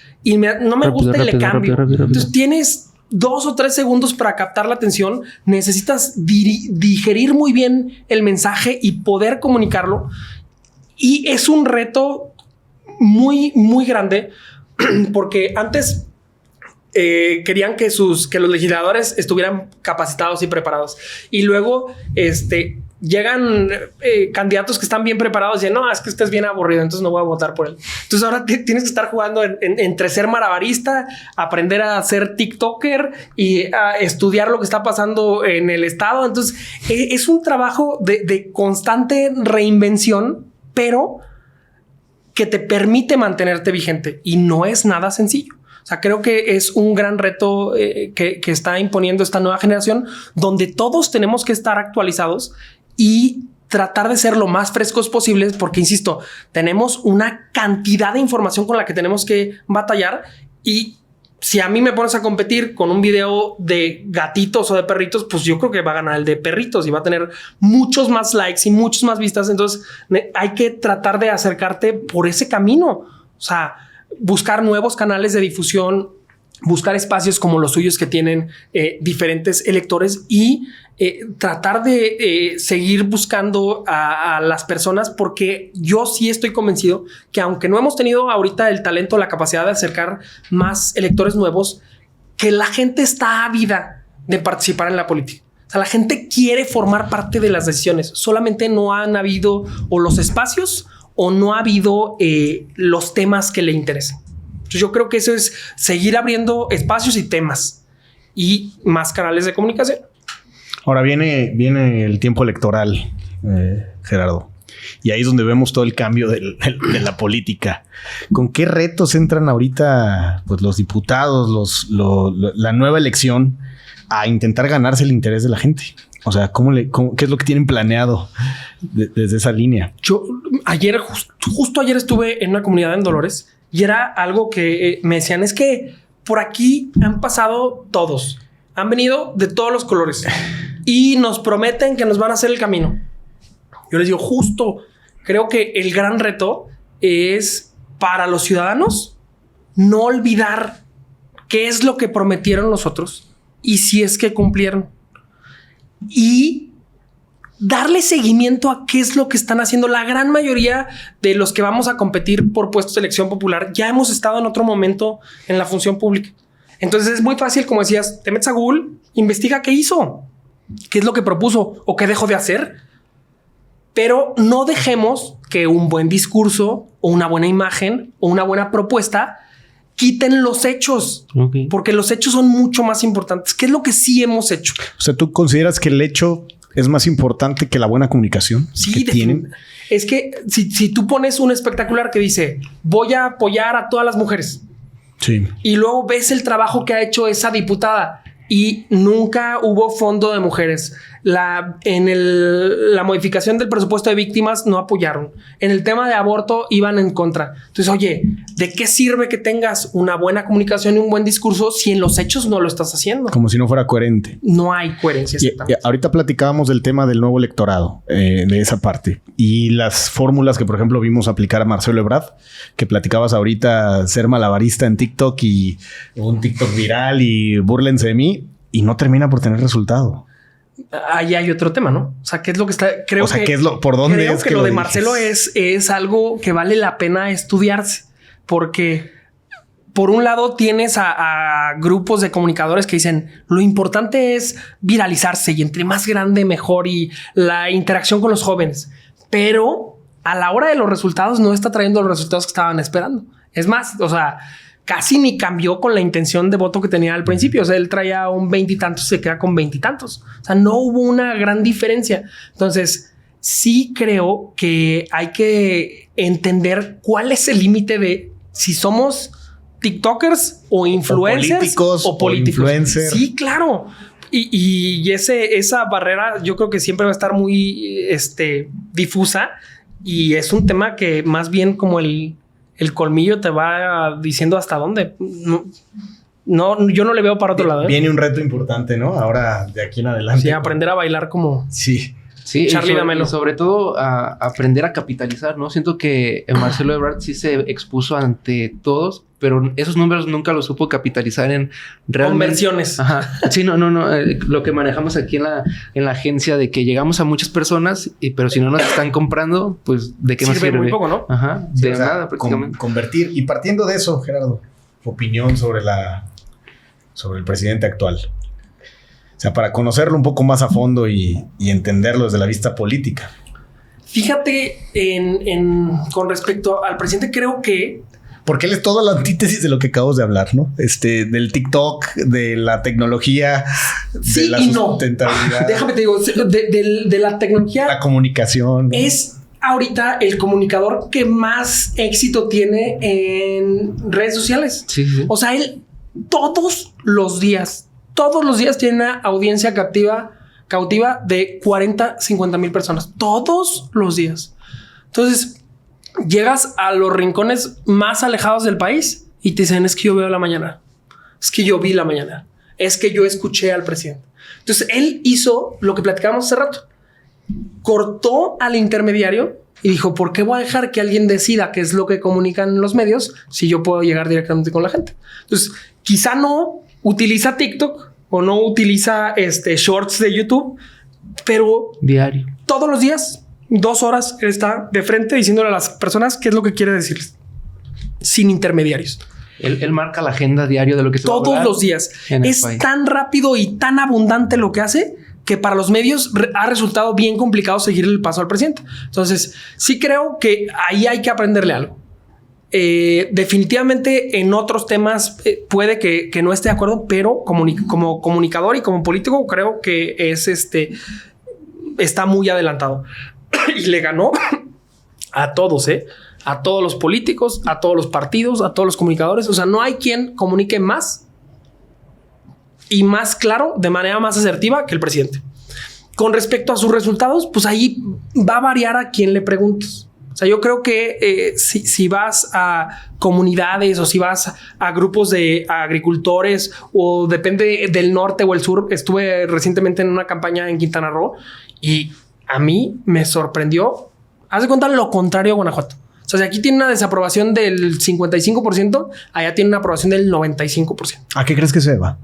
no me gusta y le cambio. Rápido. Entonces tienes 2 o 3 segundos para captar la atención. Necesitas digerir muy bien el mensaje y poder comunicarlo. Y es un reto muy, muy grande porque antes querían que los legisladores estuvieran capacitados y preparados. Y luego llegan candidatos que están bien preparados y dicen, no, es que usted es bien aburrido, entonces no voy a votar por él. Entonces ahora tienes que estar jugando entre ser malabarista, aprender a ser TikToker y a estudiar lo que está pasando en el estado. Entonces es un trabajo de constante reinvención, pero que te permite mantenerte vigente y no es nada sencillo. O sea, creo que es un gran reto que está imponiendo esta nueva generación donde todos tenemos que estar actualizados y tratar de ser lo más frescos posibles porque, insisto, tenemos una cantidad de información con la que tenemos que batallar y si a mí me pones a competir con un video de gatitos o de perritos, pues yo creo que va a ganar el de perritos y va a tener muchos más likes y muchas más vistas. Entonces hay que tratar de acercarte por ese camino. O sea, buscar nuevos canales de difusión, buscar espacios como los suyos que tienen diferentes electores y tratar de seguir buscando a las personas, porque yo sí estoy convencido que aunque no hemos tenido ahorita el talento, la capacidad de acercar más electores nuevos, que la gente está ávida de participar en la política. O sea, la gente quiere formar parte de las decisiones. Solamente no han habido o los espacios o no ha habido los temas que le interesen. Entonces yo creo que eso es seguir abriendo espacios y temas y más canales de comunicación. Ahora viene el tiempo electoral, Gerardo. Y ahí es donde vemos todo el cambio de la política. ¿Con qué retos entran ahorita pues, los diputados, la nueva elección a intentar ganarse el interés de la gente? O sea, ¿qué es lo que tienen planeado desde esa línea? Yo justo ayer estuve en una comunidad en Dolores y era algo que me decían, es que por aquí han pasado todos. Han venido de todos los colores y nos prometen que nos van a hacer el camino. Yo les digo, justo creo que el gran reto es para los ciudadanos no olvidar qué es lo que prometieron los otros y si es que cumplieron. Y darle seguimiento a qué es lo que están haciendo. La gran mayoría de los que vamos a competir por puestos de elección popular ya hemos estado en otro momento en la función pública. Entonces es muy fácil, como decías, te metes a Google, investiga qué hizo, qué es lo que propuso o qué dejó de hacer. Pero no dejemos que un buen discurso o una buena imagen o una buena propuesta quiten los hechos, porque los hechos son mucho más importantes. ¿Qué es lo que sí hemos hecho? O sea, ¿tú consideras que el hecho es más importante que la buena comunicación que tienen? Es que si tú pones un espectacular que dice voy a apoyar a todas las mujeres, sí, y luego ves el trabajo que ha hecho esa diputada y nunca hubo fondo de mujeres. En la modificación del presupuesto de víctimas no apoyaron. En el tema de aborto iban en contra. Entonces, oye, ¿de qué sirve que tengas una buena comunicación y un buen discurso si en los hechos no lo estás haciendo? Como si no fuera coherente. No hay coherencia. Y ahorita platicábamos del tema del nuevo electorado, de esa parte. Y las fórmulas que, por ejemplo, vimos aplicar a Marcelo Ebrard, que platicabas ahorita, ser malabarista en TikTok y un TikTok viral y búrlense de mí, y no termina por tener resultado. Ahí hay otro tema, ¿no? O sea, ¿qué es lo que está? ¿Por dónde creo es que lo de Marcelo es algo que vale la pena estudiarse, porque por un lado tienes a grupos de comunicadores que dicen lo importante es viralizarse y entre más grande mejor y la interacción con los jóvenes, pero a la hora de los resultados no está trayendo los resultados que estaban esperando. Es más, o sea, casi ni cambió con la intención de voto que tenía al principio. O sea, él traía un 20 y tantos, se queda con 20 y tantos. O sea, no hubo una gran diferencia. Entonces, sí creo que hay que entender cuál es el límite de si somos TikTokers o influencers o políticos. Influencers. Sí, claro. Y esa barrera yo creo que siempre va a estar muy difusa, y es un tema que más bien como el colmillo te va diciendo hasta dónde. No, yo no le veo para otro lado. Viene un reto importante, ¿no? Ahora, de aquí en adelante. Sí, aprender a bailar como... Sí. Sí, Charlie D'Amelio. Y sobre todo a aprender a capitalizar, ¿no? Siento que Marcelo Ebrard sí se expuso ante todos, pero esos números nunca los supo capitalizar en realmente... Conversiones. Ajá. Sí, no. Lo que manejamos aquí en la agencia de que llegamos a muchas personas, pero si no nos están comprando, pues ¿de qué nos sirve? Muy poco, ¿no? Ajá. Sí, De nada, prácticamente. Convertir. Y partiendo de eso, Gerardo, opinión sobre el presidente actual. O sea, para conocerlo un poco más a fondo y entenderlo desde la vista política. Fíjate, con respecto al presidente, creo que... Porque él es toda la antítesis de lo que acabamos de hablar, ¿no? Del TikTok, de la tecnología, sí, de la sustentabilidad. Déjame te digo, de la tecnología... La comunicación, ¿no? Es ahorita el comunicador que más éxito tiene en redes sociales. Sí. O sea, él todos los días tiene una audiencia cautiva de 40-50 mil personas. Todos los días. Entonces, llegas a los rincones más alejados del país y te dicen, es que yo veo la mañana. Es que yo vi la mañana. Es que yo escuché al presidente. Entonces, él hizo lo que platicábamos hace rato. Cortó al intermediario y dijo, ¿por qué voy a dejar que alguien decida qué es lo que comunican los medios si yo puedo llegar directamente con la gente? Entonces, quizá no utiliza TikTok o no utiliza shorts de YouTube, pero diario, todos los días, 2 horas, él está de frente diciéndole a las personas qué es lo que quiere decirles, sin intermediarios. Él marca la agenda diario de lo que se va a hablar todos los días. Es tan rápido y tan abundante lo que hace que para los medios ha resultado bien complicado seguir el paso al presidente. Entonces, sí creo que ahí hay que aprenderle algo. Definitivamente en otros temas puede que no esté de acuerdo, pero como comunicador y como político creo que está muy adelantado y le ganó a todos, a todos los políticos, a todos los partidos, a todos los comunicadores. O sea, no hay quien comunique más y más claro, de manera más asertiva que el presidente. Con respecto a sus resultados, pues ahí va a variar a quien le preguntes. O sea, yo creo que si vas a comunidades o si vas a grupos de agricultores o depende del norte o el sur, estuve recientemente en una campaña en Quintana Roo y a mí me sorprendió. Haz de cuenta lo contrario a Guanajuato. O sea, si aquí tiene una desaprobación del 55%, allá tiene una aprobación del 95%. ¿A qué crees que se va?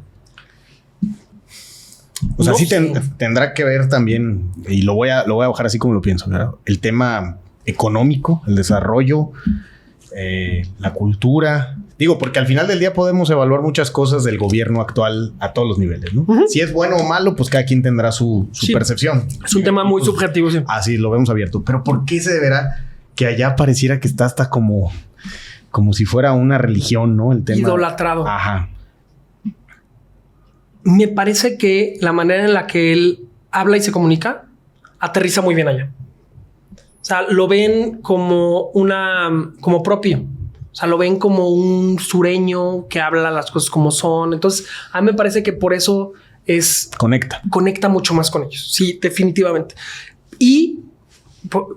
O sea, No sí sé. Tendrá que ver también, y lo voy a bajar así como lo pienso, ¿verdad? El tema económico, el desarrollo, la cultura. Digo, porque al final del día podemos evaluar muchas cosas del gobierno actual a todos los niveles, ¿no? Uh-huh. Si es bueno o malo, pues cada quien tendrá su Sí. percepción. Es un tema muy subjetivo. Sí. Así lo vemos abierto. Pero ¿por qué se deberá que allá pareciera que está hasta como si fuera una religión, ¿no? El tema Idolatrado. Ajá. Me parece que la manera en la que él habla y se comunica aterriza muy bien allá. O sea, lo ven como propio. O sea, lo ven como un sureño que habla las cosas como son. Entonces, a mí me parece que por eso conecta mucho más con ellos. Sí, definitivamente. Y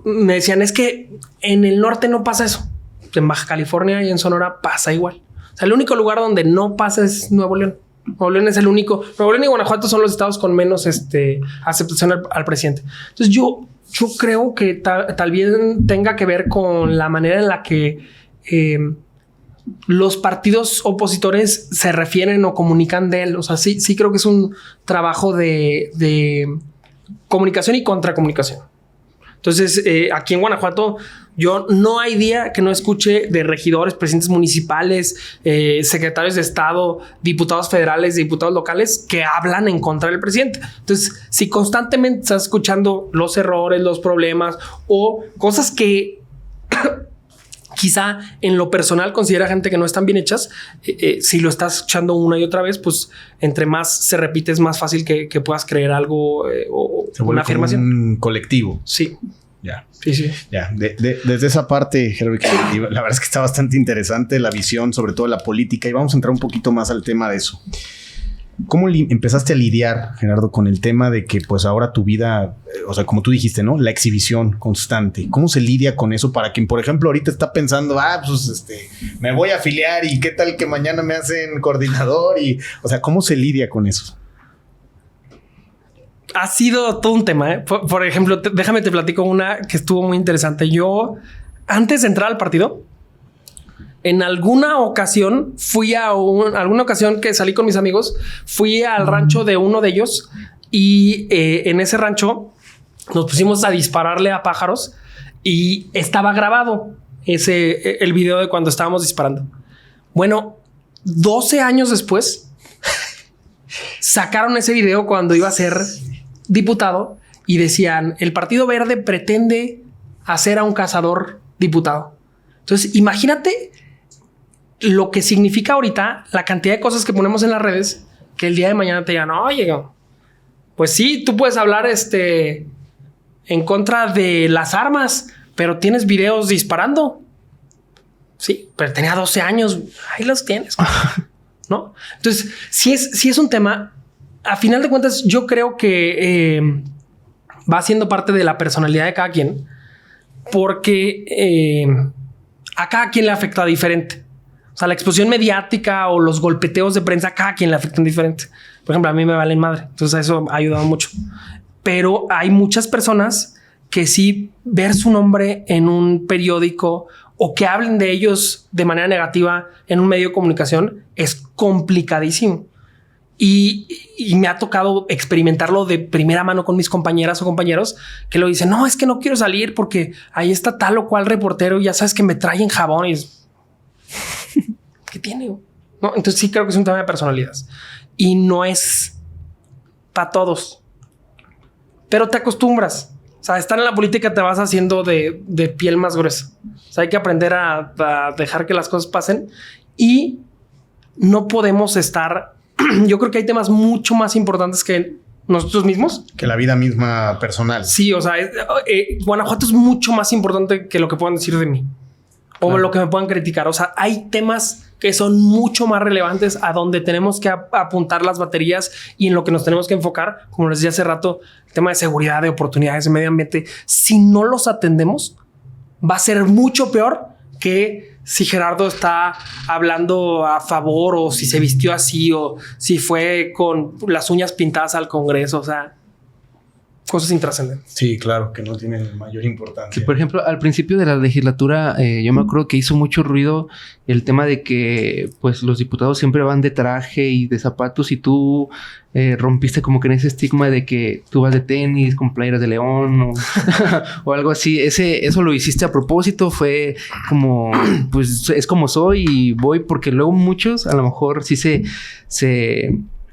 me decían, es que en el norte no pasa eso. En Baja California y en Sonora pasa igual. O sea, el único lugar donde no pasa es Nuevo León. Nuevo León es el único. Nuevo León y Guanajuato son los estados con menos aceptación al presidente. Entonces yo creo que tal vez tenga que ver con la manera en la que los partidos opositores se refieren o comunican de él. O sea, sí creo que es un trabajo de comunicación y contracomunicación. Entonces, aquí en Guanajuato, yo no hay día que no escuche de regidores, presidentes municipales, secretarios de Estado, diputados federales, diputados locales que hablan en contra del presidente. Entonces, si constantemente estás escuchando los errores, los problemas o cosas que quizá en lo personal considera gente que no están bien hechas. Si lo estás escuchando una y otra vez, pues entre más se repite es más fácil que puedas creer algo o una afirmación. Un colectivo. Sí. Ya. Sí. Ya. Desde esa parte, Gerardo, la verdad es que está bastante interesante la visión, sobre todo la política, y vamos a entrar un poquito más al tema de eso. ¿Cómo empezaste a lidiar, Gerardo, con el tema de que pues ahora tu vida, o sea, como tú dijiste, ¿no? La exhibición constante. ¿Cómo se lidia con eso para quien, por ejemplo, ahorita está pensando, pues me voy a afiliar y qué tal que mañana me hacen coordinador? O sea, ¿cómo se lidia con eso? Ha sido todo un tema, ¿eh? Por ejemplo, déjame te platico una que estuvo muy interesante. Yo, antes de entrar al partido, en alguna ocasión alguna ocasión que salí con mis amigos, fui al rancho de uno de ellos y en ese rancho nos pusimos a dispararle a pájaros y estaba grabado el video de cuando estábamos disparando. Bueno, 12 años después sacaron ese video cuando iba a ser diputado y decían: el Partido Verde pretende hacer a un cazador diputado. Entonces, imagínate lo que significa ahorita la cantidad de cosas que ponemos en las redes, que el día de mañana te digan: oye, pues sí, tú puedes hablar en contra de las armas, pero tienes videos disparando. Sí, pero tenía 12 años. Ahí los tienes, ¿no? Entonces, sí es un tema. A final de cuentas, yo creo que va siendo parte de la personalidad de cada quien, porque a cada quien le afecta diferente. O sea, la exposición mediática o los golpeteos de prensa, a cada quien le afectan diferente. Por ejemplo, a mí me valen madre. Entonces eso ha ayudado mucho. Pero hay muchas personas que sí ver su nombre en un periódico o que hablen de ellos de manera negativa en un medio de comunicación es complicadísimo. Y me ha tocado experimentarlo de primera mano con mis compañeras o compañeros que lo dicen: no, es que no quiero salir porque ahí está tal o cual reportero y ya sabes que me traen jabón. Y ¿qué tiene? No, entonces sí creo que es un tema de personalidades y no es para todos, pero te acostumbras. O sea, estar en la política te vas haciendo de piel más gruesa. O sea, hay que aprender a dejar que las cosas pasen y no podemos estar. Yo creo que hay temas mucho más importantes que nosotros mismos. Que la vida misma personal. Sí, o sea, Guanajuato es mucho más importante que lo que puedan decir de mí. O claro, lo que me puedan criticar. O sea, hay temas que son mucho más relevantes a donde tenemos que apuntar las baterías y en lo que nos tenemos que enfocar. Como les decía hace rato, el tema de seguridad, de oportunidades, de medio ambiente. Si no los atendemos, va a ser mucho peor que si Gerardo está hablando a favor o si se vistió así o si fue con las uñas pintadas al Congreso. O sea, cosas intrascendentes. Sí, claro, que no tienen mayor importancia. Que, por ejemplo, al principio de la legislatura, yo me acuerdo que hizo mucho ruido el tema de que pues los diputados siempre van de traje y de zapatos y tú rompiste como que en ese estigma de que tú vas de tenis con playeras de León o algo así. Eso lo hiciste a propósito, fue como, pues es como soy y voy, porque luego muchos a lo mejor sí se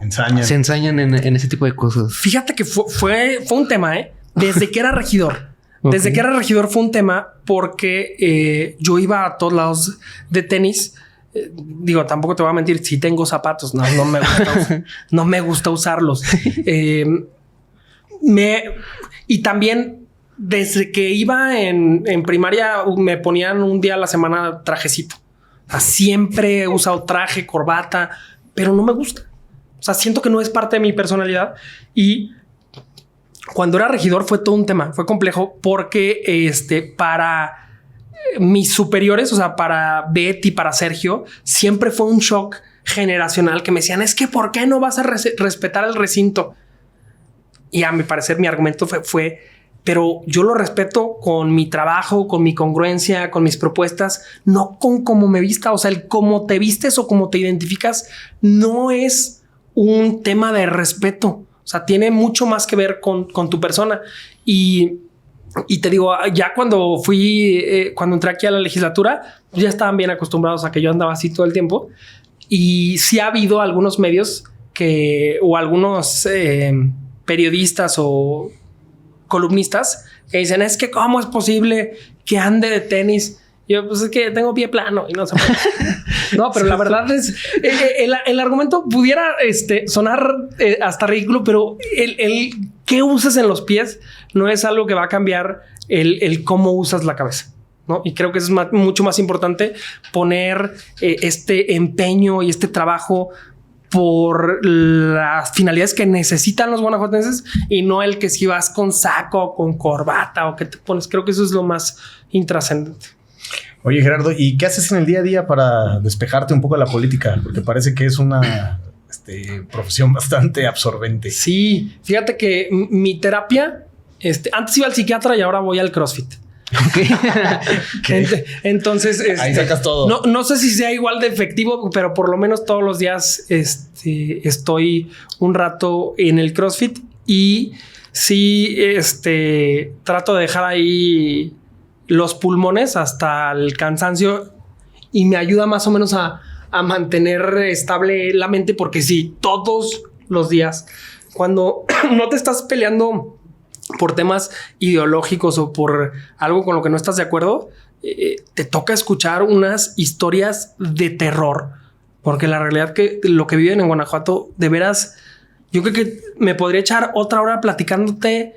ensañan en ese tipo de cosas. Fíjate que fue un tema, desde que era regidor. Okay. Desde que era regidor fue un tema porque yo iba a todos lados de tenis. Digo, tampoco te voy a mentir, si tengo zapatos, no me gusta, no me gusta usarlos. Y también desde que iba en primaria me ponían un día a la semana trajecito. O sea, siempre he usado traje, corbata, pero no me gusta. O sea, siento que no es parte de mi personalidad. Y cuando era regidor fue todo un tema, fue complejo porque para mis superiores, o sea, para Betty, para Sergio, siempre fue un shock generacional que me decían: es que ¿por qué no vas a respetar el recinto? Y a mi parecer mi argumento fue pero yo lo respeto con mi trabajo, con mi congruencia, con mis propuestas, no con cómo me vista. O sea, el cómo te vistes o cómo te identificas no es un tema de respeto. O sea, tiene mucho más que ver con tu persona. Y te digo, ya cuando entré aquí a la legislatura, ya estaban bien acostumbrados a que yo andaba así todo el tiempo. Y sí ha habido algunos medios o algunos periodistas o columnistas que dicen: es que ¿cómo es posible que ande de tenis? Yo, pues es que tengo pie plano y no sé. No, pero la verdad es el argumento pudiera sonar hasta ridículo, pero el qué usas en los pies no es algo que va a cambiar el cómo usas la cabeza, ¿no? Y creo que es mucho más importante poner este empeño y este trabajo por las finalidades que necesitan los guanajuatenses y no el que si vas con saco, con corbata o que te pones. Creo que eso es lo más intrascendente. Oye, Gerardo, ¿y qué haces en el día a día para despejarte un poco de la política? Porque parece que es una profesión bastante absorbente. Sí, fíjate que mi terapia, antes iba al psiquiatra y ahora voy al CrossFit. Okay. Entonces, ahí sacas todo. No sé si sea igual de efectivo, pero por lo menos todos los días estoy un rato en el CrossFit y sí, trato de dejar ahí los pulmones hasta el cansancio y me ayuda más o menos a mantener estable la mente, porque sí, todos los días, cuando no te estás peleando por temas ideológicos o por algo con lo que no estás de acuerdo, te toca escuchar unas historias de terror, porque la realidad que lo que viven en Guanajuato, de veras, yo creo que me podría echar otra hora platicándote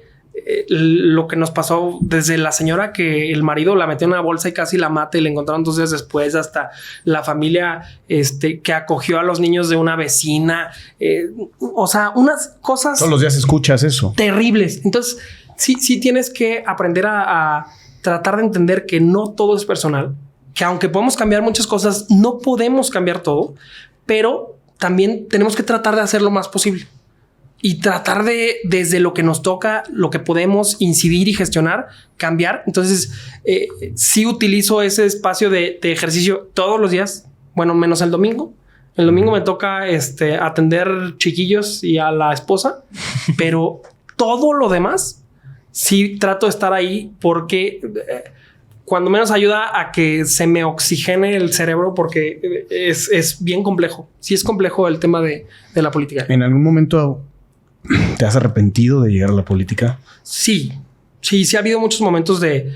lo que nos pasó desde la señora que el marido la metió en una bolsa y casi la mata y la encontraron 2 días después, hasta la familia que acogió a los niños de una vecina, o sea, unas cosas todos los días escuchas eso terribles. Entonces sí tienes que aprender a tratar de entender que no todo es personal, que aunque podemos cambiar muchas cosas, no podemos cambiar todo, pero también tenemos que tratar de hacer lo más posible y tratar de, desde lo que nos toca, lo que podemos incidir y gestionar, cambiar. Entonces, sí utilizo ese espacio de ejercicio todos los días, bueno, menos el domingo. El domingo me toca atender chiquillos y a la esposa, pero todo lo demás sí trato de estar ahí porque cuando menos ayuda a que se me oxigene el cerebro, porque es bien complejo. Sí es complejo el tema de la política. ¿En algún momento te has arrepentido de llegar a la política? Sí ha habido muchos momentos de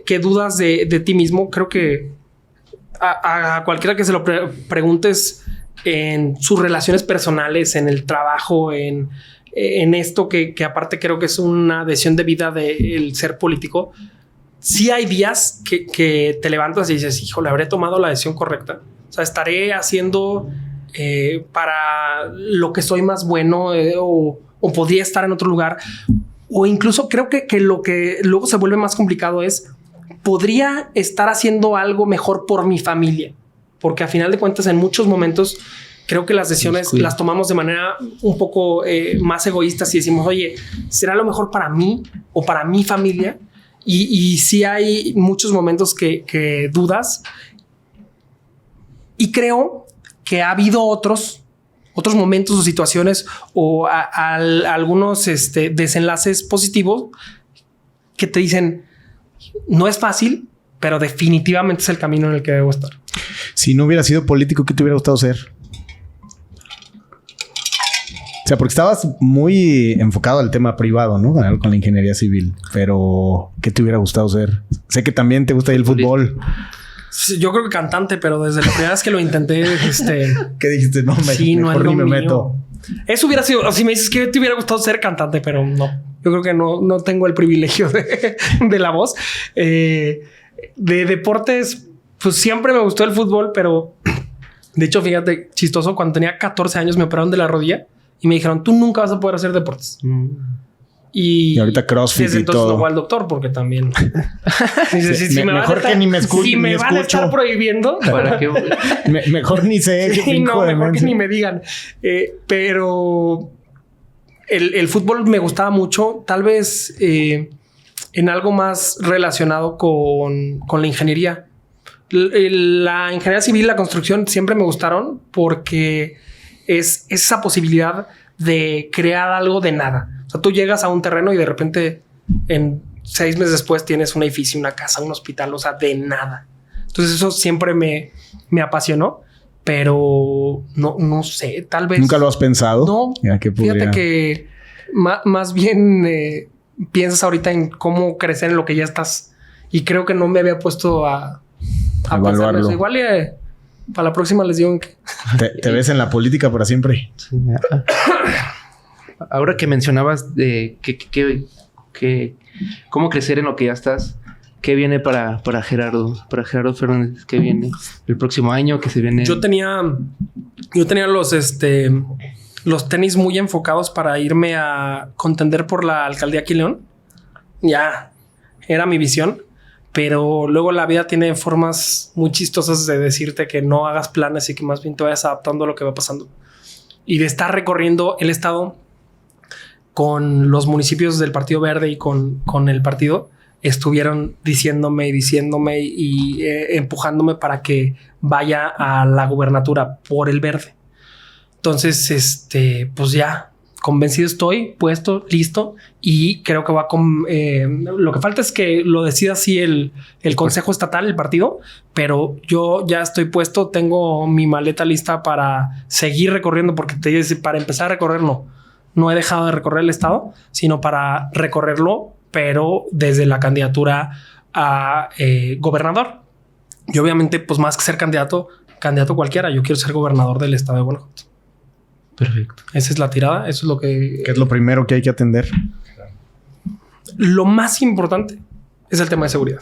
que dudas de ti mismo. Creo que a cualquiera que se lo preguntes en sus relaciones personales, en el trabajo, en esto que aparte creo que es una decisión de vida del ser político, sí hay días que te levantas y dices, híjole, habré tomado la decisión correcta. O sea, estaré haciendo para lo que soy más bueno, o podría estar en otro lugar, o incluso creo que lo que luego se vuelve más complicado es podría estar haciendo algo mejor por mi familia, porque a final de cuentas en muchos momentos creo que las decisiones las tomamos de manera un poco más egoístas y decimos, oye, ¿será lo mejor para mí o para mi familia? Y sí hay muchos momentos que dudas, y creo que ha habido otros momentos o situaciones o algunos desenlaces positivos que te dicen, no es fácil, pero definitivamente es el camino en el que debo estar. Si no hubiera sido político, ¿qué te hubiera gustado ser? O sea, porque estabas muy enfocado al tema privado, ¿no? Con la ingeniería civil, pero ¿qué te hubiera gustado ser? Sé que también te gusta el fútbol. Yo creo que cantante, pero desde la primera vez que lo intenté, ¿qué dijiste? No, mejor ni me meto. Eso hubiera sido, si me dices que te hubiera gustado ser cantante, pero no. Yo creo que no tengo el privilegio de la voz. De deportes, pues siempre me gustó el fútbol, pero de hecho, fíjate, chistoso, cuando tenía 14 años me operaron de la rodilla y me dijeron, tú nunca vas a poder hacer deportes. Y ahorita CrossFit desde y entonces todo. no voy al doctor porque también mejor que ni me escucho. Si me van a estar prohibiendo, ¿para qué? Mejor ni sé. Sí, no, mejor que ni me digan. Pero el fútbol me gustaba mucho, tal vez en algo más relacionado con la ingeniería. La ingeniería civil, la construcción siempre me gustaron porque es esa posibilidad de crear algo de nada. O sea, tú llegas a un terreno y de repente en 6 meses después tienes un edificio, una casa, un hospital, o sea, de nada. Entonces eso siempre me apasionó, pero no sé, tal vez. ¿Nunca lo has pensado? No, fíjate que más bien piensas ahorita en cómo crecer en lo que ya estás, y creo que no me había puesto a a evaluarlo. Eso. Igual para la próxima les digo que... Te ves en la política para siempre. Sí. Ahora que mencionabas de cómo crecer en lo que ya estás, ¿qué viene para Gerardo Fernández? ¿Qué viene el próximo año? ¿Qué se viene? Yo tenía los tenis muy enfocados para irme a contender por la alcaldía aquí en León. Ya era mi visión, pero luego la vida tiene formas muy chistosas de decirte que no hagas planes y que más bien te vayas adaptando a lo que va pasando. Y de estar recorriendo el estado con los municipios del Partido Verde y con el partido, estuvieron diciéndome y empujándome para que vaya a la gubernatura por el Verde. Entonces, pues ya convencido estoy, puesto, listo, y creo que va con... lo que falta es que lo decida así el Consejo Estatal, el partido, pero yo ya estoy puesto, tengo mi maleta lista para seguir recorriendo, porque te digo, para empezar a recorrer no he dejado de recorrer el estado, sino para recorrerlo, pero desde la candidatura a gobernador. Y obviamente, pues más que ser candidato cualquiera, yo quiero ser gobernador del estado de Guanajuato. Perfecto. Esa es la tirada. Eso es lo que... ¿Qué es lo primero que hay que atender? Lo más importante es el tema de seguridad.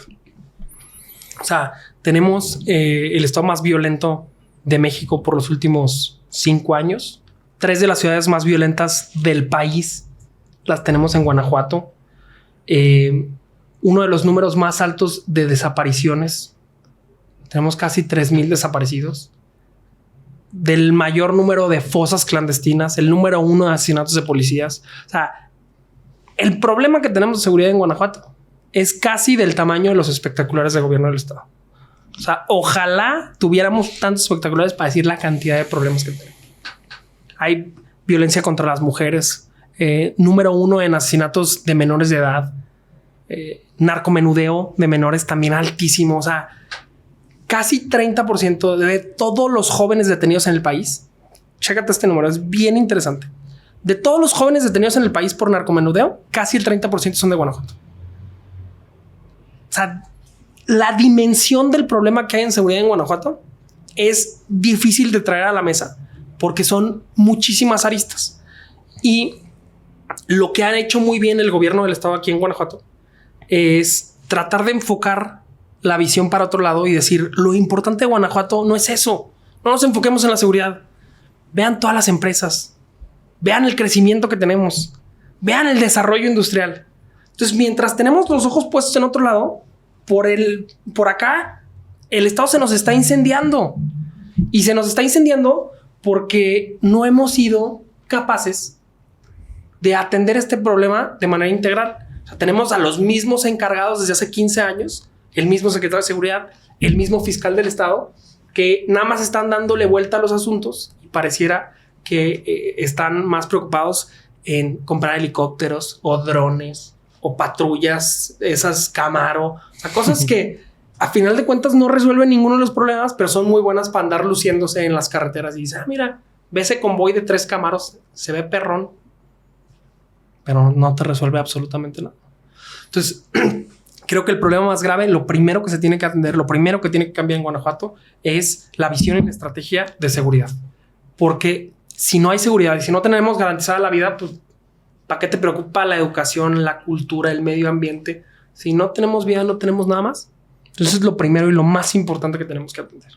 O sea, tenemos el estado más violento de México por los últimos 5 años. 3 de las ciudades más violentas del país las tenemos en Guanajuato. Uno de los números más altos de desapariciones. Tenemos casi 3,000 desaparecidos. Del mayor número de fosas clandestinas, el número 1 de asesinatos de policías. O sea, el problema que tenemos de seguridad en Guanajuato es casi del tamaño de los espectaculares de gobierno del estado. O sea, ojalá tuviéramos tantos espectaculares para decir la cantidad de problemas que tenemos. Hay violencia contra las mujeres, número 1 en asesinatos de menores de edad, narcomenudeo de menores también altísimo. O sea, casi 30% de todos los jóvenes detenidos en el país. Chécate este número, es bien interesante. De todos los jóvenes detenidos en el país por narcomenudeo, casi el 30% son de Guanajuato. O sea, la dimensión del problema que hay en seguridad en Guanajuato es difícil de traer a la mesa porque son muchísimas aristas. Y lo que han hecho muy bien el gobierno del estado aquí en Guanajuato es tratar de enfocar la visión para otro lado y decir, lo importante de Guanajuato no es eso. No nos enfoquemos en la seguridad. Vean todas las empresas. Vean el crecimiento que tenemos. Vean el desarrollo industrial. Entonces, mientras tenemos los ojos puestos en otro lado, por acá, el estado se nos está incendiando. Y se nos está incendiando porque no hemos sido capaces de atender este problema de manera integral. O sea, tenemos a los mismos encargados desde hace 15 años, el mismo secretario de seguridad, el mismo fiscal del estado, que nada más están dándole vuelta a los asuntos y pareciera que están más preocupados en comprar helicópteros o drones o patrullas, esas Camaro, o sea, cosas que a final de cuentas no resuelven ninguno de los problemas, pero son muy buenas para andar luciéndose en las carreteras y dice, mira, ve ese convoy de 3 Camaros, se ve perrón, pero no te resuelve absolutamente nada. Entonces, creo que el problema más grave, lo primero que se tiene que atender, lo primero que tiene que cambiar en Guanajuato es la visión y la estrategia de seguridad. Porque si no hay seguridad y si no tenemos garantizada la vida, pues, ¿para qué te preocupa la educación, la cultura, el medio ambiente? Si no tenemos vida, no tenemos nada más. Entonces es lo primero y lo más importante que tenemos que atender.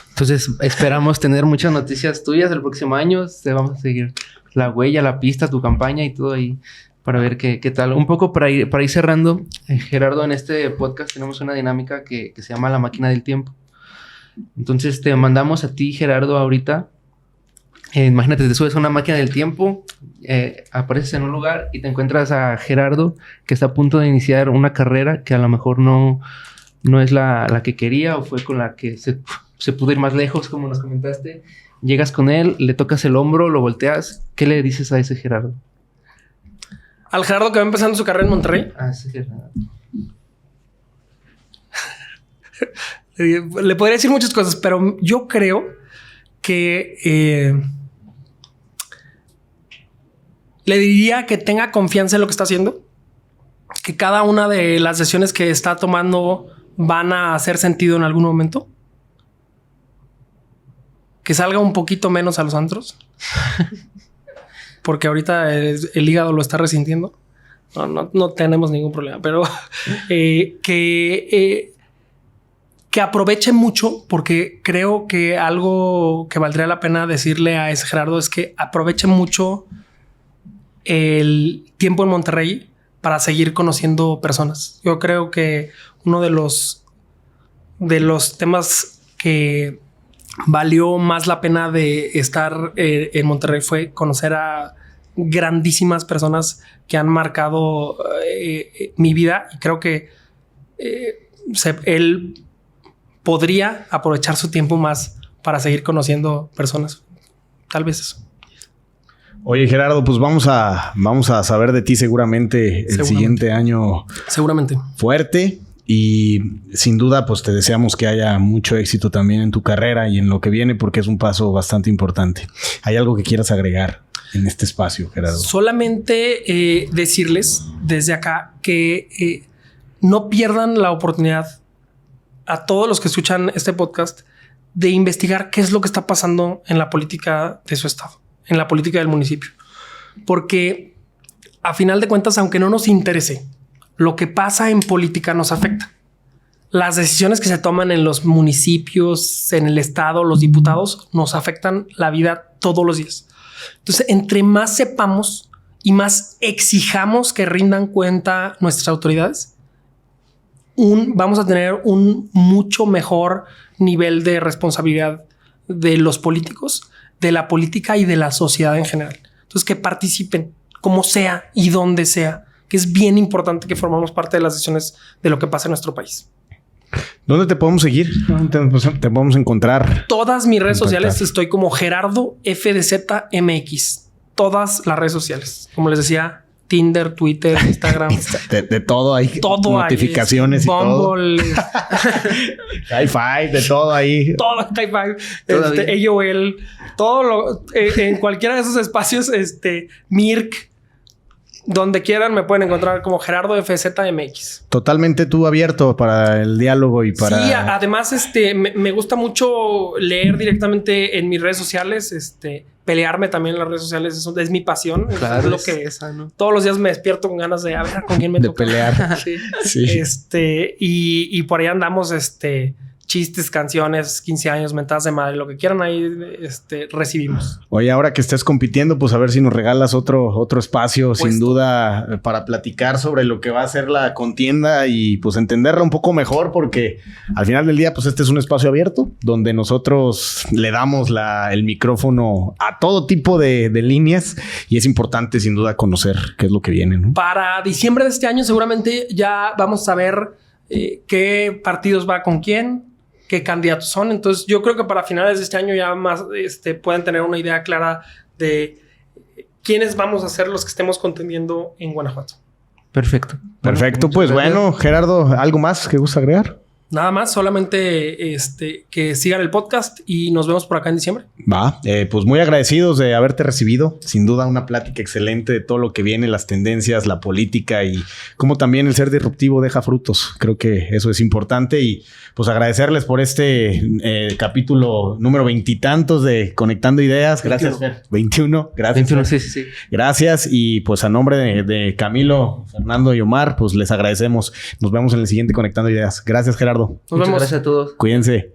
Entonces esperamos tener muchas noticias tuyas el próximo año. Te vamos a seguir la huella, la pista, tu campaña y todo ahí para ver qué tal. Un poco para ir cerrando, Gerardo, en este podcast tenemos una dinámica que se llama La Máquina del Tiempo. Entonces te mandamos a ti, Gerardo, ahorita. Imagínate, te subes a una máquina del tiempo, apareces en un lugar y te encuentras a Gerardo que está a punto de iniciar una carrera que a lo mejor no es la que quería o fue con la que se pudo ir más lejos, como nos comentaste. Llegas con él, le tocas el hombro, lo volteas. ¿Qué le dices a ese Gerardo? Al Gerardo que va empezando su carrera en Monterrey. A ese Gerardo. Le podría decir muchas cosas, pero yo creo que le diría que tenga confianza en lo que está haciendo, que cada una de las decisiones que está tomando van a hacer sentido en algún momento. Que salga un poquito menos a los antros. Porque ahorita el hígado lo está resintiendo. No tenemos ningún problema. Pero que aproveche mucho, porque creo que algo que valdría la pena decirle a ese Gerardo es que aproveche mucho el tiempo en Monterrey para seguir conociendo personas. Yo creo que uno de los temas que valió más la pena de estar en Monterrey fue conocer a grandísimas personas que han marcado mi vida. Y creo que él podría aprovechar su tiempo más para seguir conociendo personas. Tal vez eso. Oye, Gerardo, pues vamos a saber de ti seguramente el siguiente año. Seguramente. Fuerte. Y sin duda, pues te deseamos que haya mucho éxito también en tu carrera y en lo que viene, porque es un paso bastante importante. ¿Hay algo que quieras agregar en este espacio, Gerardo? Solamente decirles desde acá que no pierdan la oportunidad a todos los que escuchan este podcast de investigar qué es lo que está pasando en la política de su estado, en la política del municipio. Porque a final de cuentas, aunque no nos interese, lo que pasa en política nos afecta. Las decisiones que se toman en los municipios, en el estado, los diputados, nos afectan la vida todos los días. Entonces, entre más sepamos y más exijamos que rindan cuenta nuestras autoridades, vamos a tener un mucho mejor nivel de responsabilidad de los políticos, de la política y de la sociedad en general. Entonces, que participen como sea y donde sea, que es bien importante que formamos parte de las decisiones de lo que pasa en nuestro país. ¿Dónde te podemos seguir? ¿Dónde te podemos encontrar? Todas mis redes sociales estoy como Gerardo FDZMX. Todas las redes sociales. Como les decía, Tinder, Twitter, Instagram. de todo ahí. Todo notificaciones ahí. Bumble. High Five, de todo ahí. Todo High Five. AOL. Todo en cualquiera de esos espacios, Mirk. Donde quieran me pueden encontrar como Gerardo FZMX. Totalmente tú abierto para el diálogo y para... Sí, además me gusta mucho leer directamente en mis redes sociales, pelearme también en las redes sociales, eso es mi pasión. Claro, es lo que es. ¿No? Todos los días me despierto con ganas de a ver con quién me toca. De pelear. Sí. Y por ahí andamos, chistes, canciones, 15 años, mentadas de madre, lo que quieran ahí, recibimos. Oye, ahora que estés compitiendo, pues a ver si nos regalas otro espacio, sin duda, para platicar sobre lo que va a ser la contienda y pues entenderla un poco mejor, porque al final del día, pues este es un espacio abierto donde nosotros le damos el micrófono a todo tipo de líneas y es importante sin duda conocer qué es lo que viene, ¿no? Para diciembre de este año seguramente ya vamos a ver qué partidos va con quién, qué candidatos son. Entonces yo creo que para finales de este año ya más pueden tener una idea clara de quiénes vamos a ser los que estemos contendiendo en Guanajuato. Perfecto. Perfecto, pues bueno, Gerardo, ¿algo más que gusta agregar? Nada más, solamente que sigan el podcast y nos vemos por acá en diciembre. Va, pues muy agradecidos de haberte recibido. Sin duda una plática excelente de todo lo que viene, las tendencias, la política y cómo también el ser disruptivo deja frutos. Creo que eso es importante y pues agradecerles por este capítulo número 20 y tantos de Conectando Ideas. Gracias, Fer. 21. Gracias. 21, sí. Gracias y pues a nombre de Camilo, Fernando y Omar, pues les agradecemos. Nos vemos en el siguiente Conectando Ideas. Gracias, Gerardo. Nos vemos. Gracias a todos. Cuídense.